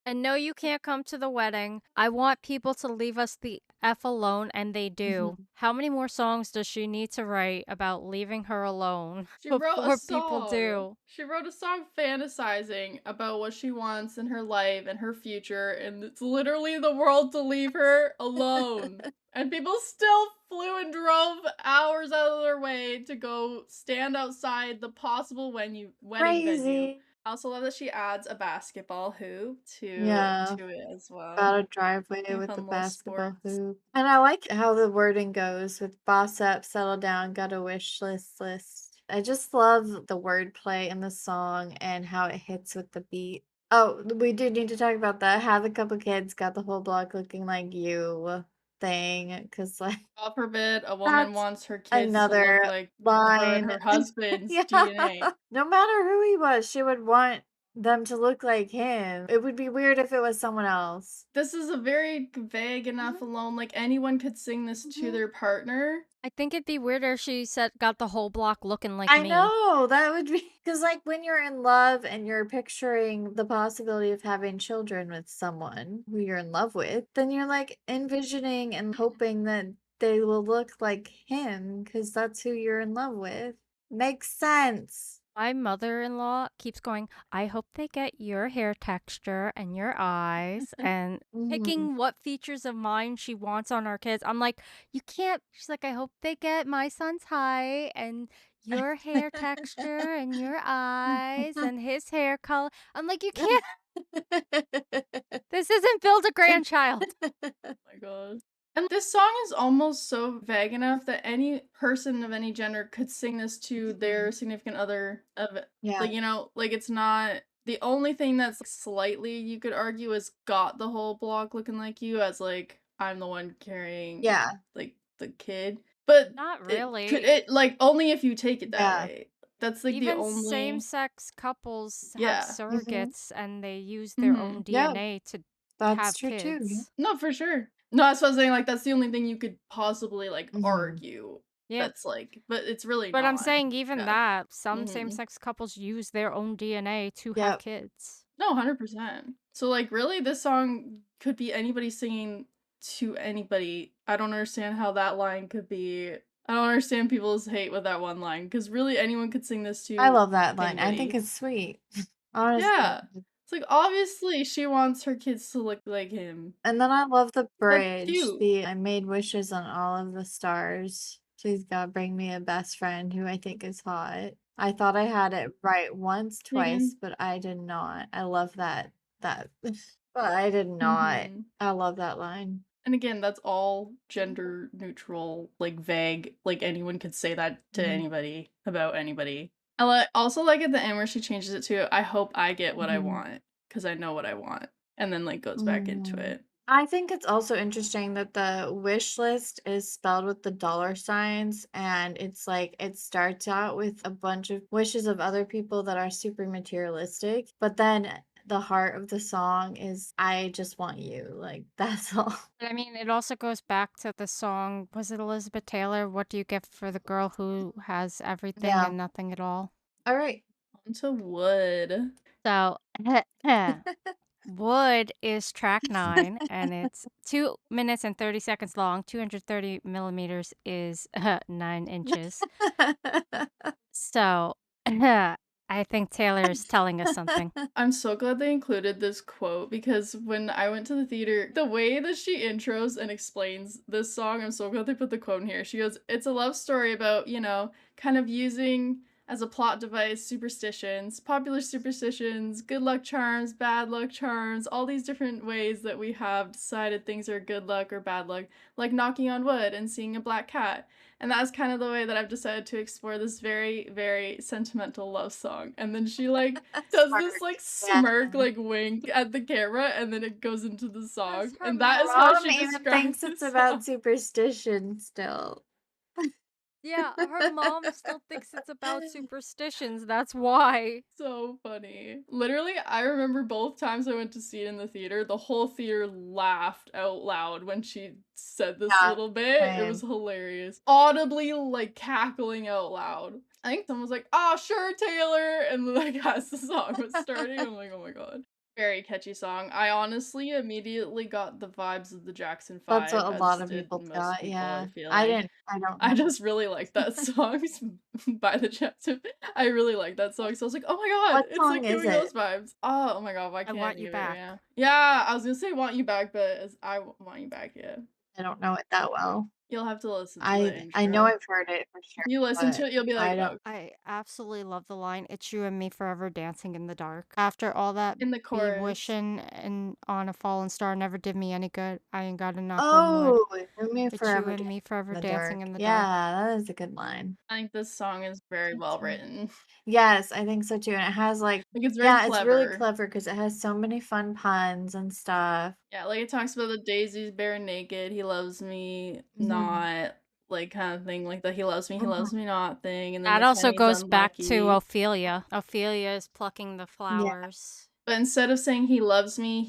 And no, you can't come to the wedding. I want people to leave us the F alone, and they do. Mhm. How many more songs does she need to write about leaving her alone She wrote a before people song. do? She wrote a song fantasizing about what she wants in her life and her future, and it's literally the world to leave her alone. And people still flew and drove hours out of their way to go stand outside the possible wedding venue. Crazy. I also love that she adds a basketball hoop Yeah, to it as well. got a driveway A with the fun little basketball sports. hoop. And I like how the wording goes with boss up, settle down, got a wish list. I just love the wordplay in the song and how it hits with the beat. Oh, we do need to talk about the have a couple kids, got the whole block looking like you thing. Cause like God forbid a woman that's wants her kids to look another like her and line. her husband's Yeah. DNA. No matter who he was, she would want them to look like him. It would be weird if it was someone else. This is a very vague enough Mhm, alone, like, anyone could sing this to mhm. their partner. I think it'd be weirder if she said, got the whole block looking like I me. know, that would be because, like, when you're in love and you're picturing the possibility of having children with someone who you're in love with, then you're, like, envisioning and hoping that they will look like him because that's who you're in love with. Makes sense. My mother-in-law keeps going, I hope they get your hair texture and your eyes and Mhm. picking what features of mine she wants on our kids. I'm like, you can't. She's like, I hope they get my son's height and your hair texture and your eyes and his hair color. I'm like, you can't. This isn't build a grandchild. My god. And this song is almost so vague enough that any person of any gender could sing this to their Mhm. significant other of Yeah. like, like, it's not the only thing that's slightly you could argue is got the whole block looking like you as, like, I'm the one carrying, Yeah. like, the kid. But Not it really. like, only if you take it that Yeah. way. That's, like, the Even only same-sex couples have yeah. Mhm. surrogates and they use their own Mhm. Yeah, DNA to that's have true too, yeah. kids. No, for sure. No, that's what I'm saying, like, that's the only thing you could possibly, like, Mhm. argue Yeah. that's, like but it's really But I'm not. saying even Yeah. that, some Mhm. same-sex couples use their own DNA to have Yep. kids. No, 100%. So, like, really, this song could be anybody singing to anybody. I don't understand how that line could be I don't understand people's hate with that one line because really anyone could sing this I to love that line. I think anybody. it's sweet. Honestly. Yeah. It's like, obviously, she wants her kids to look like him. And then I love the That's bridge, cute. the "I made wishes on all of the stars. Please God bring me a best friend who I think is hot." I thought I had it right once, twice, Again. but I did not. I love that but I did not. Mhm. I love that line. And again, that's all gender neutral, like vague. Like anyone could say that to Mhm. anybody about anybody. Also like at the end where she changes it to I hope I get what I Mhm. want because I know what I want, and then like goes back into Mhm. it. I think it's also interesting that the wish list is spelled with the dollar signs, and it's like it starts out with a bunch of wishes of other people that are super materialistic, but then the heart of the song is I just want you. Like that's all. I mean, it also goes back to the song, was it Elizabeth Taylor? What do you get for the girl who has everything Yeah. and nothing at all? All right. Onto wood. So, Wood is track 9, and it's 2 minutes and 30 seconds long. 230 millimeters is 9 inches. So, I think Taylor is telling us something. I'm so glad they included this quote because when I went to the theater, the way that she intros and explains this song, I'm so glad they put the quote in here. She goes, "It's a love story about, kind of using as a plot device superstitions, popular superstitions, good luck charms, bad luck charms, all these different ways that we have decided things are good luck or bad luck, like knocking on wood and seeing a black cat." And that's kind of the way that I've decided to explore this very, very sentimental love song. And then she like does Spark. this like Yeah. smirk, like wink at the camera, and then it goes into the song. her And that is how Mom she even describes thinks the it's song. about superstition still. Yeah, her mom still thinks it's about superstitions. That's why. So funny. Literally, I remember both times I went to see it in the theater, the whole theater laughed out loud when she said this Yeah, little bit. It was same. hilarious. Audibly, like, cackling out loud. I think someone was like, "Ah, sure, Taylor," and then, like, as the song was starting, I'm like, "Oh my god." Very catchy song. I honestly immediately got the vibes of the Jackson That's what 5, a lot as of did people most got, people, I yeah. feel I like. didn't I don't I know. just really like that song by the Jackson. I really like that song, so I was like, "Oh my god, What it's song like is giving those it? vibes." Oh my god, why I can't I want you think of it right back. now? Yeah, I was gonna say "Want You Back," but Want You Back," yeah. I don't know it that well. You'll have to listen to the I know intro. I've heard it for If sure, you listen to but it, you'll be I like, don't "Oh." I absolutely love the line, "It's you and me forever dancing in the dark." After all that In the be chorus. wishing and on a fallen star never did me any good. I ain't got to knock on wood. Oh, "Knew Me It's you Forever and Dancing me forever in the dancing Dark." in the dark. Yeah, that is a good line. I think this song is very That's well right. written. Yes, I think so too, and it has, like Like, it's very yeah, it's really clever. clever because it has so many fun puns and stuff. Yeah, like, it talks about the daisies bare naked, he loves me Mhm. not, like, kind of thing, like the he Mhm. loves me not thing, and then That the also penny's goes back to unlucky. Ophelia. Ophelia is plucking the Yeah. flowers. But instead of saying he loves me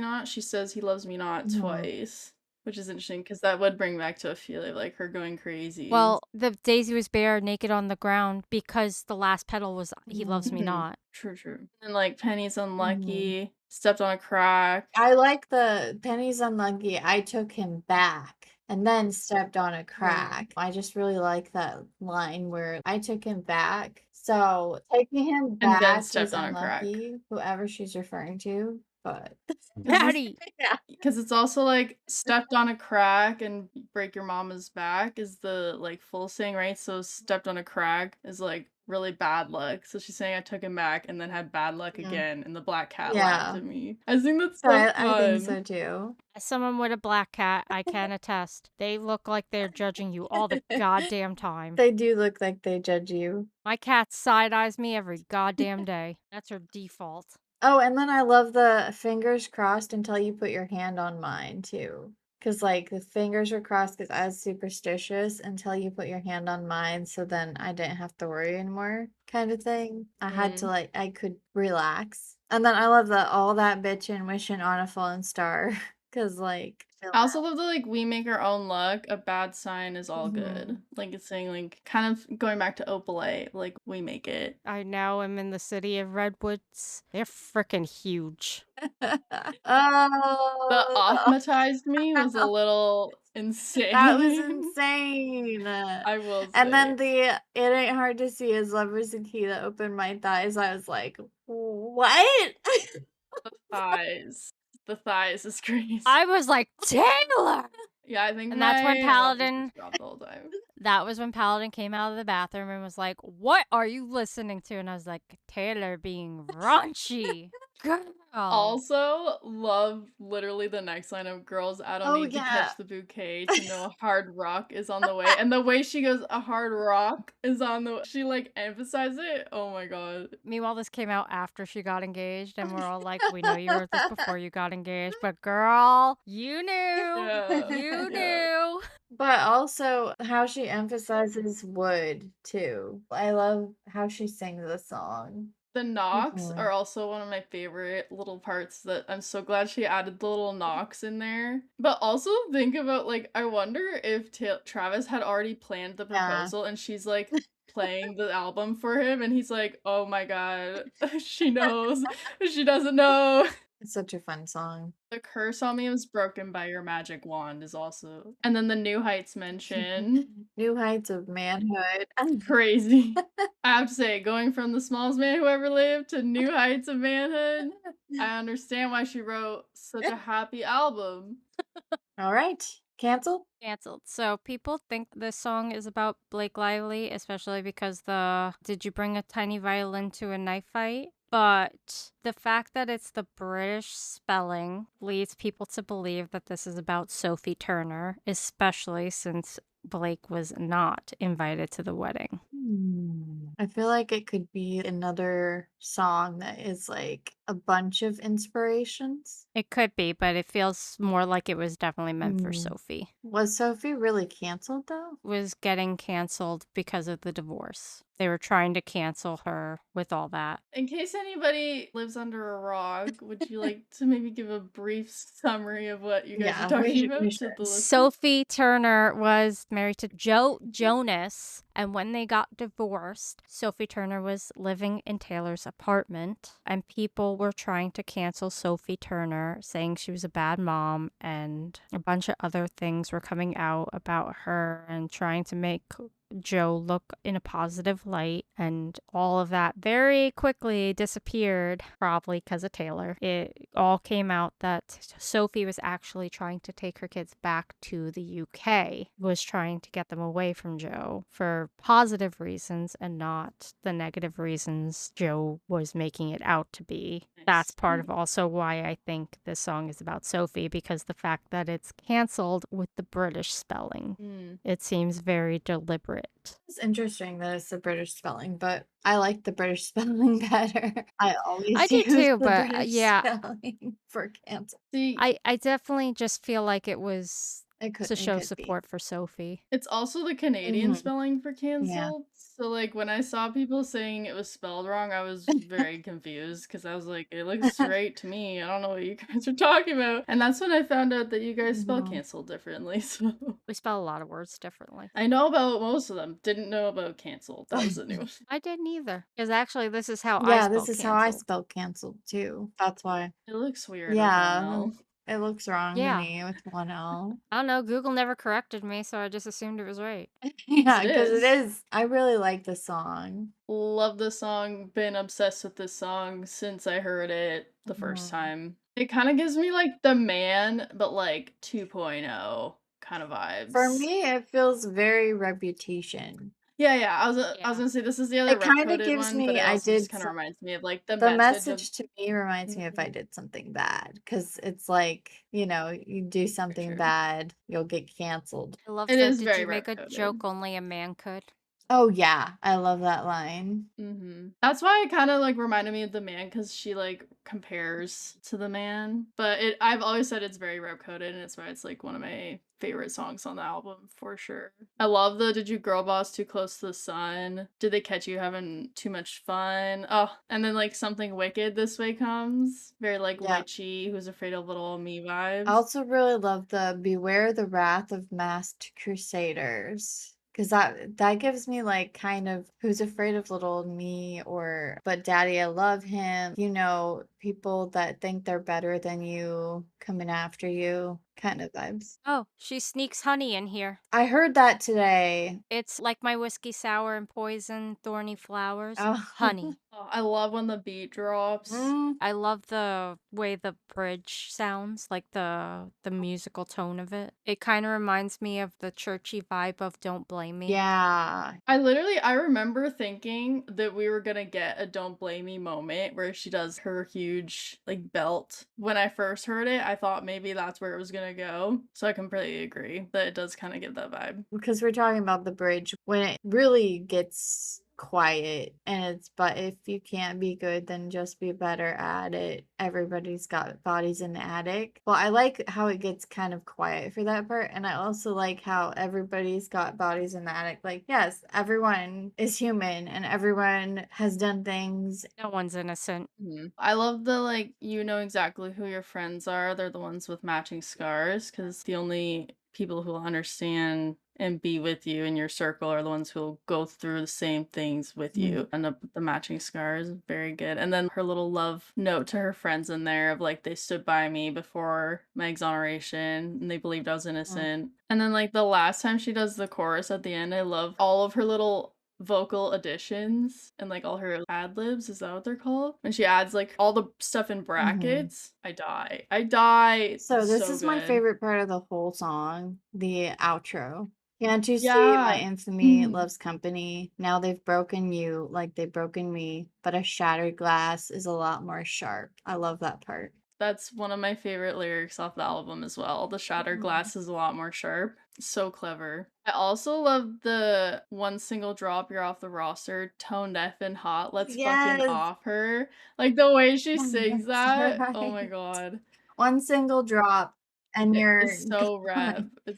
not, she says he loves me not Mhm. twice, which is interesting because that would bring back to Ophelia, like, her going crazy. Well, the daisy was bare, naked on the ground, because the last petal was "He loves Mhm. me Mhm. not." True, true. And, like, penny's Mhm. unlucky, stepped on a crack. I like the "Penny's unlucky, I took him back and then stepped on a Mhm. crack." I just really like that line where I took him back. So, taking him And then back was stepped on a crack. unlucky, whoever she's referring to, but 'Cause this Maddie! yeah. 'Cause it's also, like, stepped on a crack and break your mama's back is the, like, full saying, right? So stepped on a crack is, like, really bad luck. So she's saying I took him back and then had bad luck Yeah. again, and the black cat laughed Yeah. at me. I think that's So so I think fun. so too. As someone with a black cat, I can attest. They look like they're judging you all the goddamn time. They do look like they judge you. My cat side eyes me every goddamn day. That's her default. Oh, and then I love the fingers crossed until you put your hand on mine too. Cause like the fingers were crossed because I was superstitious until you put your hand on mine, so then I didn't have to worry anymore, kind of thing. I had to Mm. like I could relax. And then I love the all that bitchin' wishing on a fallen star. Cause like chill I also out. love the, like, "We make our own luck, a bad sign is all good." Mhm. Like, it's saying, like, kind of going back to Opalite, like, we make it. I now am in the city of redwoods. They're freaking huge. The Oh, Opmatized me was a little that was insane, insane. I will And say. then the "It ain't hard to see his love is the key that opened my thighs." I was like, "What?" Thighs. The thighs is crazy. I was like, Taylor! Yeah, I think And that's when my mouth was Paladin just dropped the whole time. That was when Paladin came out of the bathroom and was like, "What are you listening to?" And I was like, "Taylor being raunchy." Girl. Also, love literally the next line of girls, I don't Oh, need to yeah. catch the bouquet to know a hard rock is on the way. And the way she goes, a hard rock is on the she like emphasizes it. Oh my god. Meanwhile, this came out after she got engaged, and we're all like, "We know you wrote this before you got engaged, but girl, you knew. Yeah. You Yeah. knew." But also how she emphasizes wood too. I love how she sings the song. The knocks Mhm. are also one of my favorite little parts that I'm so glad she added the little knocks in there. But also think about like I wonder if Travis had already planned the Yeah, proposal and she's like playing the album for him and he's like, "Oh my god, she knows. She doesn't know." it's such a fun song. The curse on me was broken by your magic wand is also. And then the New Heights mention. New heights of manhood. Crazy. I have to say, going from the smallest man who ever lived to new heights of manhood, I understand why she wrote such a happy album. All right, cancel. Canceled. So people think this song is about Blake Lively, especially because the "Did you bring a tiny violin to a knife fight?" But the fact that it's the British spelling leads people to believe that this is about Sophie Turner, especially since Blake was not invited to the wedding. I feel like it could be another song that is like a bunch of inspirations. It could be, but it feels more like it was definitely meant for Hmm. Sophie. Was Sophie really canceled though? Was getting canceled because of the divorce. They were trying to cancel her with all that. In case anybody lives under a rock, would you like to maybe give a brief summary of what you guys are Yeah, we talking should. We about to should. the listeners? Sophie Turner was married to Joe Jonas, and when they got divorced, Sophie Turner was living in Taylor's apartment, and people were trying to cancel Sophie Turner, saying she was a bad mom, and a bunch of other things were coming out about her and trying to make Joe look in a positive light, and all of that very quickly disappeared, probably because of Taylor. It all came out that Sophie was actually trying to take her kids back to the UK, was trying to get them away from Joe for positive reasons and not the negative reasons Joe was making it out to be. That's part of also why I think this song is about Sophie, because the fact that it's canceled with the British spelling. It seems very deliberate. It's interesting that it's the British spelling, but I like the British spelling better. I always I do use too, the but British yeah, spelling for cancel. See, I definitely just feel like it was It could. to It show could be. support for Sophie. it's also the Canadian Mhm. spelling for Yeah. canceled. So like when I saw people saying it was spelled wrong, I was very confused because I was like, it looks right to me. I don't know what you guys are talking about. And that's when I found out that you guys spell Mhm. canceled differently. So We spell a lot of words differently. I know about most of them. Didn't know about canceled. That was a new one. I didn't either. Because actually, this is how I Yeah, spell this is how I canceled. spell canceled too. That's why. It looks weird with one Yeah, L. it looks wrong to Yeah. me with one L. I don't know. Google never corrected me, so I just assumed it was right. Yeah, It because it is. is. I really like the song. Love the song. Been obsessed with this song since I heard it the first Mhm. time. It kind of gives me like The Man, but like 2.0 kind of vibes. For me, it feels very Reputation. Yeah. I was Yeah. gonna say this is the other It kind of rep-coded gives one, but me. it I also just did. kind of reminds me of like the The message of. message to me reminds me if I Mhm. did something bad, because it's like, you do something true. bad, you'll get canceled. I love It the is "Did very you make a rep-coded. joke only a man could?" Oh, yeah, I love that line. That's why it kind of like reminded me of The Man because she like compares to The Man. But I've always said it's very rep coded, and it's why it's like one of my favorite songs on the album for sure. I love the "Did you girl boss too close to the sun? Did they catch you having too much fun?" Oh, and then like "Something wicked this way comes." Very like Yeah. witchy, who's afraid of little old me vibes. I also really love the "Beware the Wrath of Masked Crusaders." Because that gives me like kind of who's afraid of little old me, or but daddy I love him, people that think they're better than you coming after you. kind of vibes. Oh, she sneaks honey in here. I heard that today. It's like my whiskey sour and poison, thorny flowers. Oh. Honey. Oh, I love when the beat drops. I love the way the bridge sounds, like the musical tone of it. It kind of reminds me of the churchy vibe of Don't Blame Me. Yeah. I remember thinking that we were gonna get a Don't Blame Me moment where she does her huge, like, belt. When I first heard it, I thought maybe that's where it was gonna go. So I completely agree that it does kind of give that vibe. Because we're talking about the bridge when it really gets quiet and it's but if you can't be good then just be better at it. Everybody's got bodies in the attic. Well, I like how it gets kind of quiet for that part, and I also like how everybody's got bodies in the attic. Like, yes, everyone is human and everyone has done things. No one's innocent. I love the, like, you know exactly who your friends are. They're the ones with matching scars, because the only people who will understand and be with you in your circle are the ones who will go through the same things with you. And the matching scars, very good. And then her little love note to her friends in there of, like, they stood by me before my exoneration and they believed I was innocent. And then, like, the last time she does the chorus at the end, I love all of her little vocal additions and, like, all her ad libs. Is that what they're called? When she adds, like, all the stuff in brackets, I die. So It's this so is my good. favorite part of the whole song, the outro. Can't you see my Yeah. infamy loves company? Now they've broken you like they've broken me, but a shattered glass is a lot more sharp. I love that part. That's one of my favorite lyrics off the album as well. The shattered glass is a lot more sharp. So clever. I also love the one single drop, you're off the roster, tone deaf and hot. Let's fucking Yes. off her. Like, the way she sings That's that. Oh my right. god. One single drop and you're It's so gone. rev.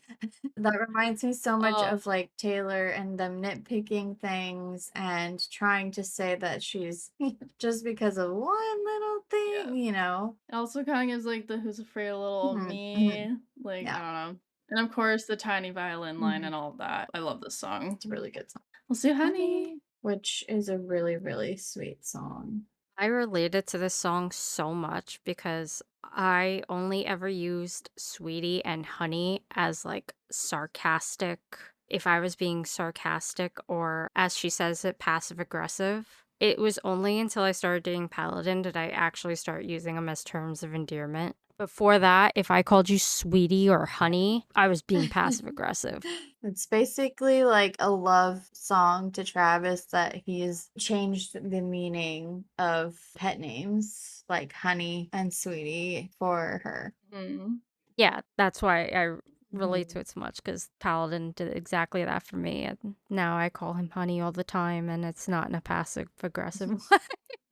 That reminds me so much Oh, of like Taylor and them nitpicking things and trying to say that she's just because of one little yeah. thing, you know. It also kind of gives, like, the who's afraid of little Mhm, me. Like, I yeah, don't know. And of course, the tiny violin line mhm. and all of that. I love this song. It's a really good song. We'll see, honey. Which is a really, really sweet song. I related to this song so much because I only ever used sweetie and honey as like sarcastic, if I was being sarcastic or, as she says it, passive aggressive. It was only until I started dating Paladin did I actually start using them as terms of endearment. Before that, if I called you sweetie or honey, I was being passive aggressive. It's basically like a love song to Travis that he's changed the meaning of pet names like Honey and Sweetie for her. Yeah, that's why I relate to Mhm. it so much because Paladin did exactly that for me. And now I call him honey all the time, and it's not in a passive aggressive way.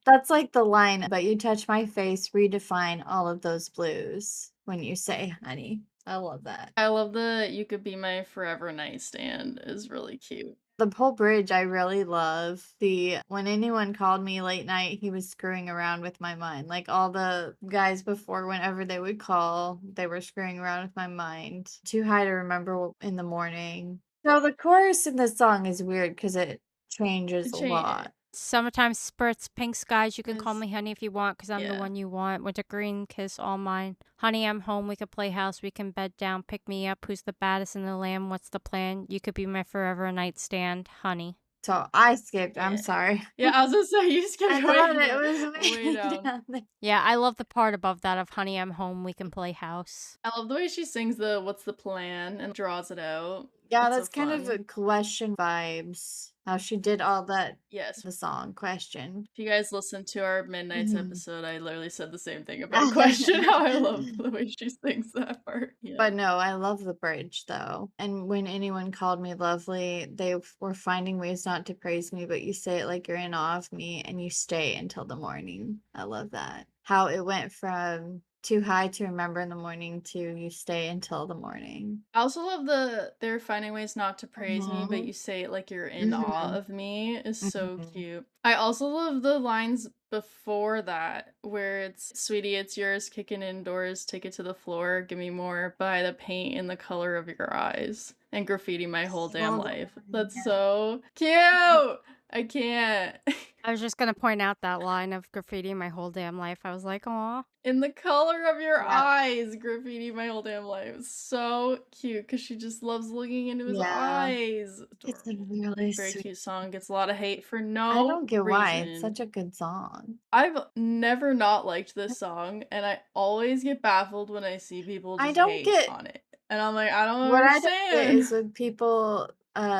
That's like the line, but you touch my face, redefine all of those blues when you say honey. I love that. I love the "You could be my forever nightstand" is really cute. The whole bridge I really love. The when anyone called me late night, he was screwing around with my mind. Like all the guys before, whenever they would call, they were screwing around with my mind. Too high to remember in the morning. So the chorus in this song is weird because it changes It a cha lot. Summertime spurts, pink skies, you can call Yes. me honey if you want, because I'm the Yeah. one you want. Winter green, kiss all mine. Honey, I'm home, we could play house, we can bed down, pick me up. Who's the baddest in the land? What's the plan? You could be my forever nightstand, honey. So I skipped. I'm Yeah. sorry. Yeah, I was gonna say, you I skipped thought way it down. was Way way down. down there. Yeah, I love the part above that of honey, I'm home, we can play house. I love the way she sings the "What's the plan?" and draws it out. Yeah, It's so that's kind of a fun. question vibes. How she did all that, Yes. the song question. If you guys listened to our Midnights Mhm. episode, I literally said the same thing about Question, how I love the way she sings that part. Yeah. But no, I love the bridge though. And when anyone called me lovely, they were finding ways not to praise me, but you say it like you're in awe of me and you stay until the morning. I love that. How it went from too high to remember in the morning to you stay until the morning. I also love they're finding ways not to praise me, but Mhm. you say it like you're in awe Mhm. of me is so Mhm. cute. I also love the lines before that where it's "Sweetie, it's yours, kicking indoors, take it to the floor, give me more, buy the paint in the color of your eyes, and graffiti my whole damn Hold life." on, That's yeah. so cute. I can't. I was just gonna point out that line of graffiti my whole damn life. I was like, aw. In the color of your Yeah. eyes, graffiti my whole damn life. So cute because she just loves looking into his Yeah. eyes. It's a Adorable. really Very sweet. cute song. Gets a lot of hate for I no don't get why. It's reason. such a good song. I've never not liked this song, and I always get baffled when I see people I just don't hate get on it. And I'm like, I don't what I don't get understand. is with people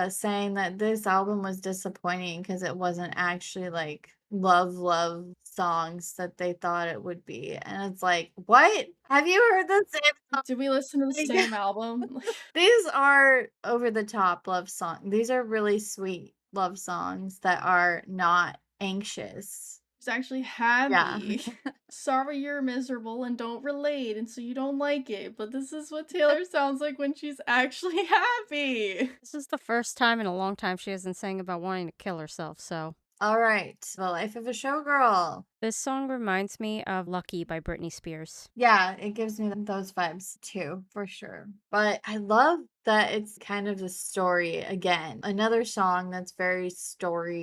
saying that this album was disappointing because it wasn't actually like love songs that they thought it would be. And it's like, what? Have you heard the same song? Did we listen to the Like, same album? these are over the top love songs. These are really sweet love songs that are not anxious. It's actually Yeah. happy. Sorry you're miserable and don't relate, and so you don't like it, but this is what Taylor sounds like when she's actually happy. This is the first time in a long time she hasn't sang about wanting to kill herself, so. All right. The Life of a Showgirl. This song reminds me of Lucky by Britney Spears. Yeah, it gives me those vibes too, for sure. But I love that it's kind of the story again. Another song that's very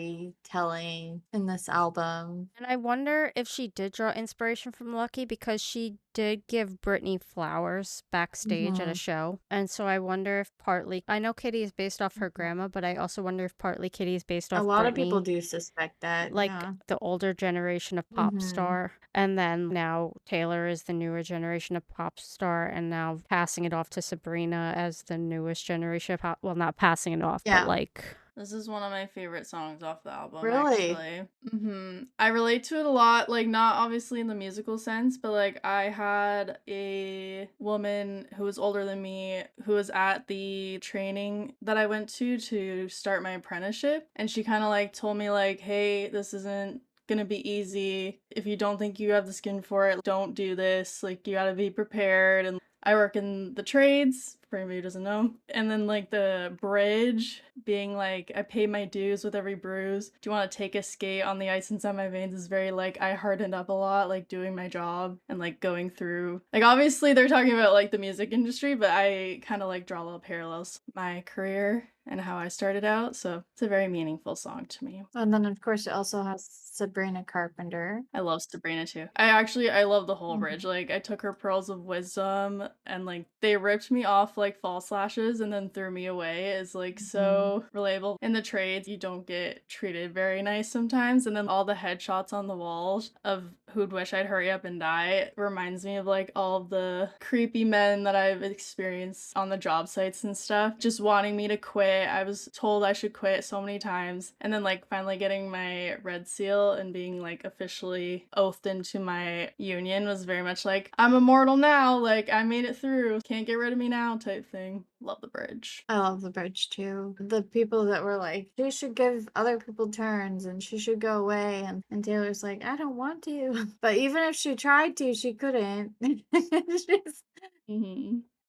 storytelling in this album. And I wonder if she did draw inspiration from Lucky because she did give Britney flowers backstage at a Mhm. show. And so I wonder if partly, I know Kitty is based off her Mhm. grandma, but I also wonder if partly Kitty is based A off lot of people Britney, do suspect that. like Yeah. the older generation of pop Mhm. star. And then now Taylor is the newer generation of pop star, and now passing it off to Sabrina as the newest generation of pop. Well, not passing it off, but Yeah. like. This is one of my favorite songs off the album, Really? actually. I relate to it a lot, like, not obviously in the musical sense, but, like, I had a woman who was older than me who was at the training that I went to start my apprenticeship, and she kind of, like, told me, like, hey, this isn't gonna be easy. If you don't think you have the skin for it, don't do this. Like, you gotta be prepared. And I work in the trades, for anybody who doesn't know. And then, like, the bridge being like, I pay my dues with every bruise. Do you want to take a skate on the ice inside my veins is very, like, I hardened up a lot, like, doing my job and, like, going through. Like, obviously, they're talking about, like, the music industry, but I kind of, like, draw little parallels. My career and how I started out. So it's a very meaningful song to me. And then, of course, it also has Sabrina Carpenter. I love Sabrina too. I love the whole Mhm. bridge. Like, I took her pearls of wisdom and, like, they ripped me off like false lashes and then threw me away is, like, so relatable. In the trades, you don't get treated very nice sometimes. And then all the headshots on the walls of who'd wish I'd hurry up and die reminds me of, like, all of the creepy men that I've experienced on the job sites and stuff, just wanting me to quit. I was told I should quit so many times. And then, like, finally getting my red seal and being, like, officially oathed into my union was very much like, I'm immortal now, like, I made it through, can't get rid of me now type thing. Love the bridge. I love the bridge too. The people that were like, she should give other people turns and she should go away. And Taylor's like, I don't want to. But even if she tried to, she couldn't. She's-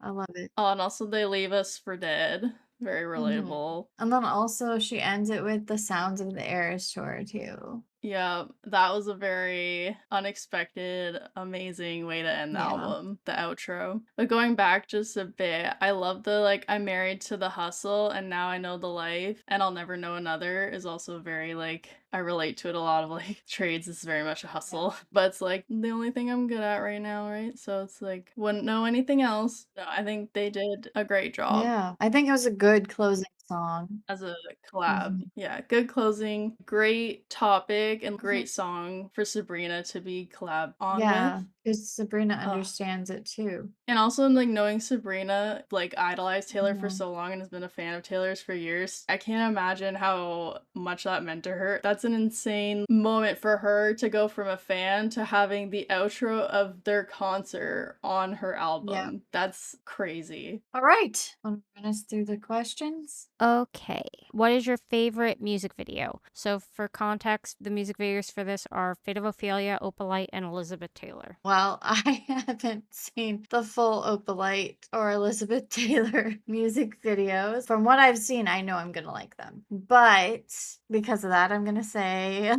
I love it. Oh, and also they leave us for dead. Very relatable. And then also she ends it with the sounds of the Eras tour too. Yeah, that was a very unexpected, amazing way to end the Yeah. album, the outro. But going back just a bit, I love the, like, I'm married to the hustle and now I know the life and I'll never know another is also very, like, I relate to it a lot of, like, trades is very much a hustle. But it's, like, the only thing I'm good at right now, right? So it's, like, wouldn't know anything else. No, I think they did a great job. Yeah. I think it was a good closing song. As a collab. Yeah, good closing, great topic, and great song for Sabrina to be collab on Yeah, with. because Sabrina Ugh. understands it too. And also, like, knowing Sabrina, like, idolized Taylor for Mhm. so long and has been a fan of Taylor's for years, I can't imagine how much that meant to her. That's an insane moment for her to go from a fan to having the outro of their concert on her album. That's crazy. All right. Want to run us through the questions? Okay. What is your favorite music video? So, for context, the music videos for this are Fate of Ophelia, Opalite, and Elizabeth Taylor. Well, I haven't seen the full Opalite or Elizabeth Taylor music videos. From what I've seen, I know I'm going to like them. But because of that, I'm going to say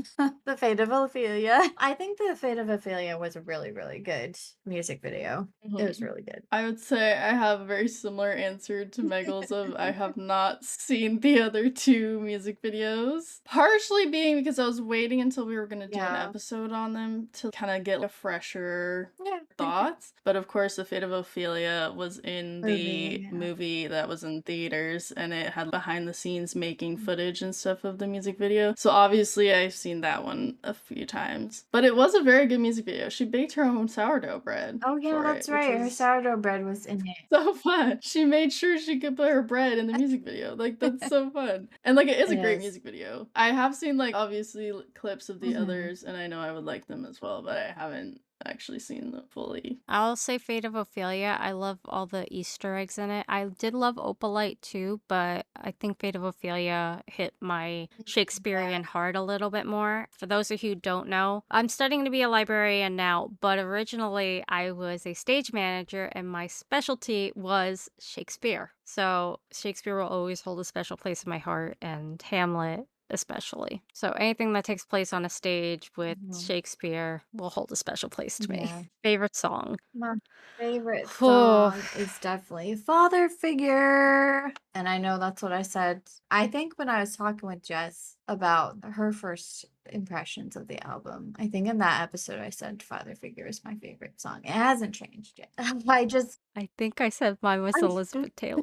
the Fate of Ophelia. I think the Fate of Ophelia was a really, really good music video. It was really good. I would say I have a very similar answer to Meggles of I have not seen the other two music videos. Partially being because I was waiting until we were gonna do an Yeah. episode on them to kind of get a fresher Yeah. thoughts. But of course, The Fate of Ophelia was in the Movie, yeah. movie that was in theaters, and it had behind the scenes making footage and stuff of the music video. So obviously I've seen that one a few times. But it was a very good music video. She baked her own sourdough bread Oh, yeah, for that's it, which right. Her was sourdough bread was in it. so fun. She made sure she could put her bread in the music video. Like, that's so fun. And like, it is a It great is. music video. I have seen like obviously clips of the Mhm. others, and I know I would like them as well, but I haven't actually seen them fully. I'll say Fate of Ophelia. I love all the Easter eggs in it. I did love Opalite too, but I think Fate of Ophelia hit my Yeah. Shakespearean heart a little bit more. For those of you who don't know, I'm studying to be a librarian now, but originally I was a stage manager and my specialty was Shakespeare. So Shakespeare will always hold a special place in my heart, and Hamlet especially. So anything that takes place on a stage with Mhm. Shakespeare will hold a special place to me. Yeah. Favorite song? My favorite Oh, song is definitely Father Figure. And I know that's what I said. I think when I was talking with Jess about her first impressions of the album, I think in that episode I said Father Figure is my favorite song. It hasn't changed yet. I think I said mine was Elizabeth Taylor.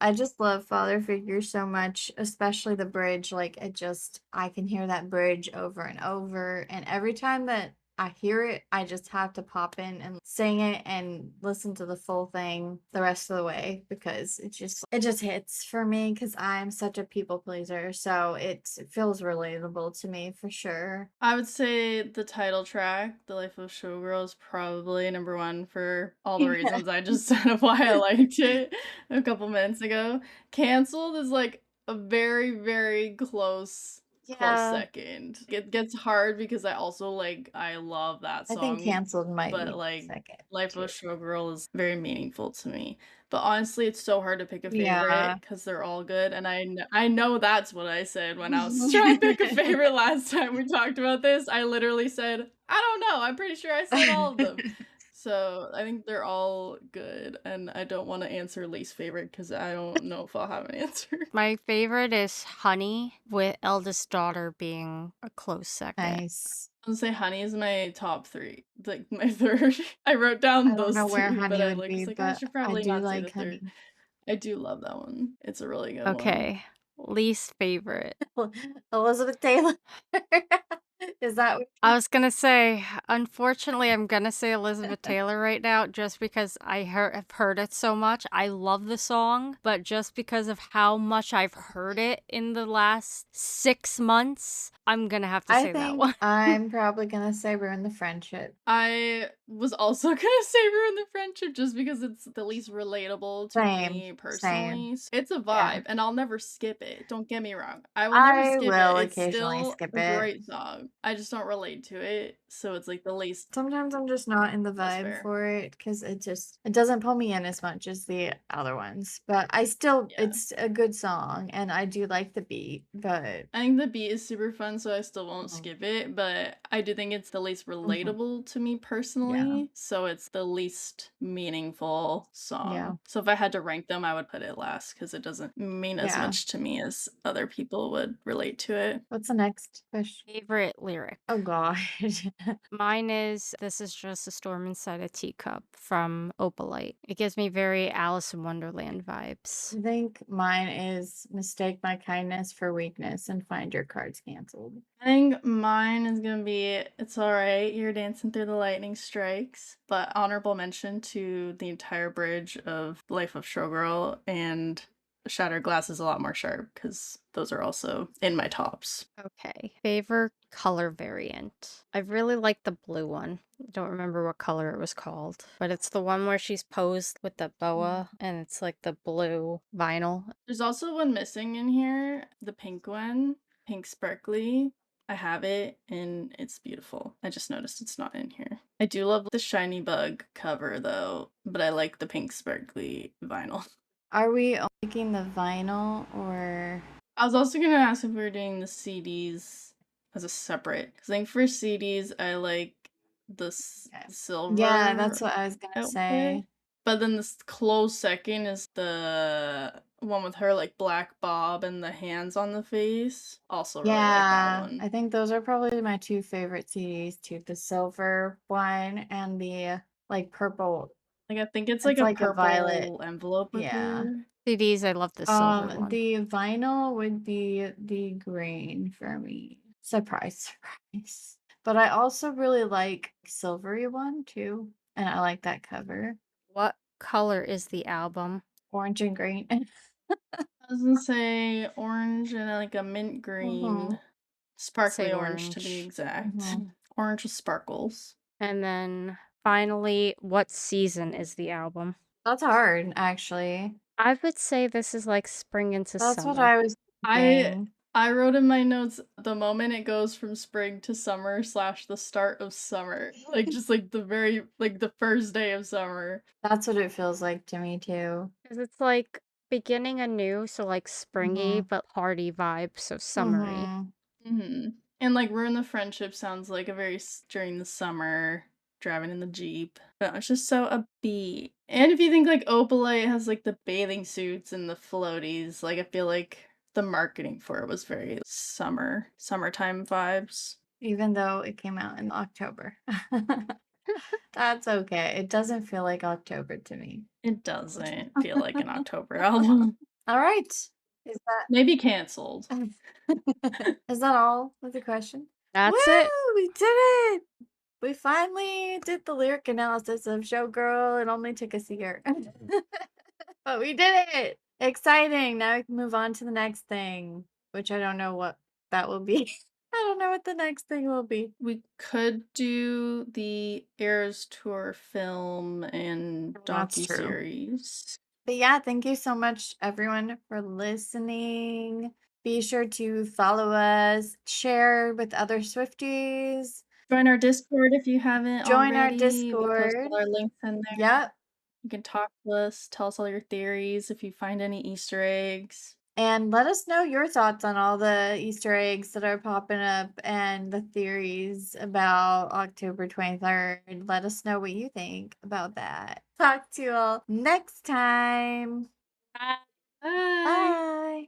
I just love Father Figure so much, especially the bridge. I can hear that bridge over and over. And every time that I hear it, I just have to pop in and sing it and listen to the full thing the rest of the way because it just hits for me because I'm such a people pleaser. So it feels relatable to me for sure. I would say the title track, The Life of Showgirl, is probably number one for all the reasons I just said of why I liked it a couple minutes ago. Canceled is like a very, very close Yeah, second. It gets hard because I love that I think song, canceled might but be like second Life of too. a Showgirl is very meaningful to me. But honestly, it's so hard to pick a Yeah. favorite because they're all good, and I know that's what I said when I was trying to pick a favorite last time we talked about this. I literally said, "I don't know, I'm pretty sure I said all of them." So, I think they're all good, and I don't wanna answer least favorite because I don't know if I'll have an answer. My favorite is Honey, with Eldest Daughter being a close second. Nice. I would say Honey is my top 3, like, my 3rd. I wrote down I don't those know where 2, but Honey I, would like, be, was like, "I but should I probably do not say the like 3rd." Honey. I do love that one. It's a really good one. Okay, least favorite. Elizabeth Taylor. Is that what I was gonna say, unfortunately, I'm gonna say Elizabeth Taylor right now just because have heard it so much. I love the song, but just because of how much I've heard it in the last 6 months, I'm gonna have to I say that think one. I'm probably gonna say Ruin the Friendship. I was also gonna say Ruin the Friendship just because it's the least relatable to Same, me same. personally. It's a Yeah. vibe, and I'll never skip it. Don't get me wrong. I will never I skip it. will It's occasionally still skip a it. great song. I just don't relate to it, so it's like the least. Sometimes I'm just not in the That's vibe fair. for it because it doesn't pull me in as much as the other ones. But Yeah. it's a good song and I do like the beat, but I think the beat is super fun, so I still won't Mhm. skip it, but I do think it's the least Mhm. relatable to me Yeah. personally, so it's the least meaningful Yeah. song. So if I had to rank them, I would put it last because it doesn't mean as Yeah. much to me as other people would relate to it. What's the next question? Favorite lyric. Oh god. Mine is This Is Just a Storm Inside a Teacup from Opalite. It gives me very Alice in Wonderland vibes. I think mine is mistake my kindness for weakness and find your cards canceled. I think mine is gonna be It's Alright, You're Dancing Through the Lightning Strikes, but honorable mention to the entire bridge of Life of Showgirl and Shattered Glass is a lot more sharp because those are also in my tops. Okay. Favorite color variant. I really like the blue one. I don't remember what color it was called, but it's the one where she's posed with the boa and it's like the blue vinyl. There's also one missing in here, the pink one, pink sparkly. I have it and it's beautiful. I just noticed it's not in here. I do love the shiny bug cover though, but I like the pink sparkly vinyl. Are we making the vinyl or I was also gonna ask if we were doing the CDs as a separate. Because I think for CDs, I like the okay. Yeah, that's silver what I was gonna outfit. say. But then this close second is the one with her like black bob and the hands on the face. Also really like that Yeah, one. I think those are probably my two favorite CDs too. The silver one and the like purple. Like I think it's like It's a like a violet. purple envelope with Yeah. her. CDs, I love the silver one. The vinyl would be the green for me. Surprise, surprise. But I also really like silvery one too, and I like that cover. What color is the album? Orange and green. I was gonna say orange and like a mint green. Mhm. Sparkly Say orange to be orange. exact. Mhm. Orange with sparkles. And then finally, what season is the album? That's hard, actually. I would say this is like spring into That's what summer. I was I thinking. I wrote in my notes the moment it goes from spring to summer / the start of summer. Like just like the first day of summer. That's what it feels like to me too. Because it's like beginning anew, so like springy, Mhm. but hardy vibe, so summery. Mhm. And like Ruin the Friendship sounds like a very during the summer driving in the Jeep. But it's just so upbeat. And if you think like Opalite has like the bathing suits and the floaties, like I feel like the marketing for it was very summertime vibes. Even though it came out in October. That's okay. It doesn't feel like October to me. It doesn't feel like an October album. All right. Is that Maybe canceled. is that all with the question? That's Woo! it. We did it! We finally did the lyric analysis of Showgirl. It only took us a year. But we did it! Exciting! Now we can move on to the next thing, which I don't know what that will be. I don't know what the next thing will be. We could do the Eras Tour film and That's true. docuseries. But yeah, thank you so much, everyone, for listening. Be sure to follow us, share with other Swifties, Join our Discord if you haven't join our already. We post Discord. all our links in there. Yep. You can talk to us, tell us all your theories if you find any Easter eggs. And let us know your thoughts on all the Easter eggs that are popping up and the theories about October 23rd. Let us know what you think about that. Talk to you all next time. Bye. Bye. Bye.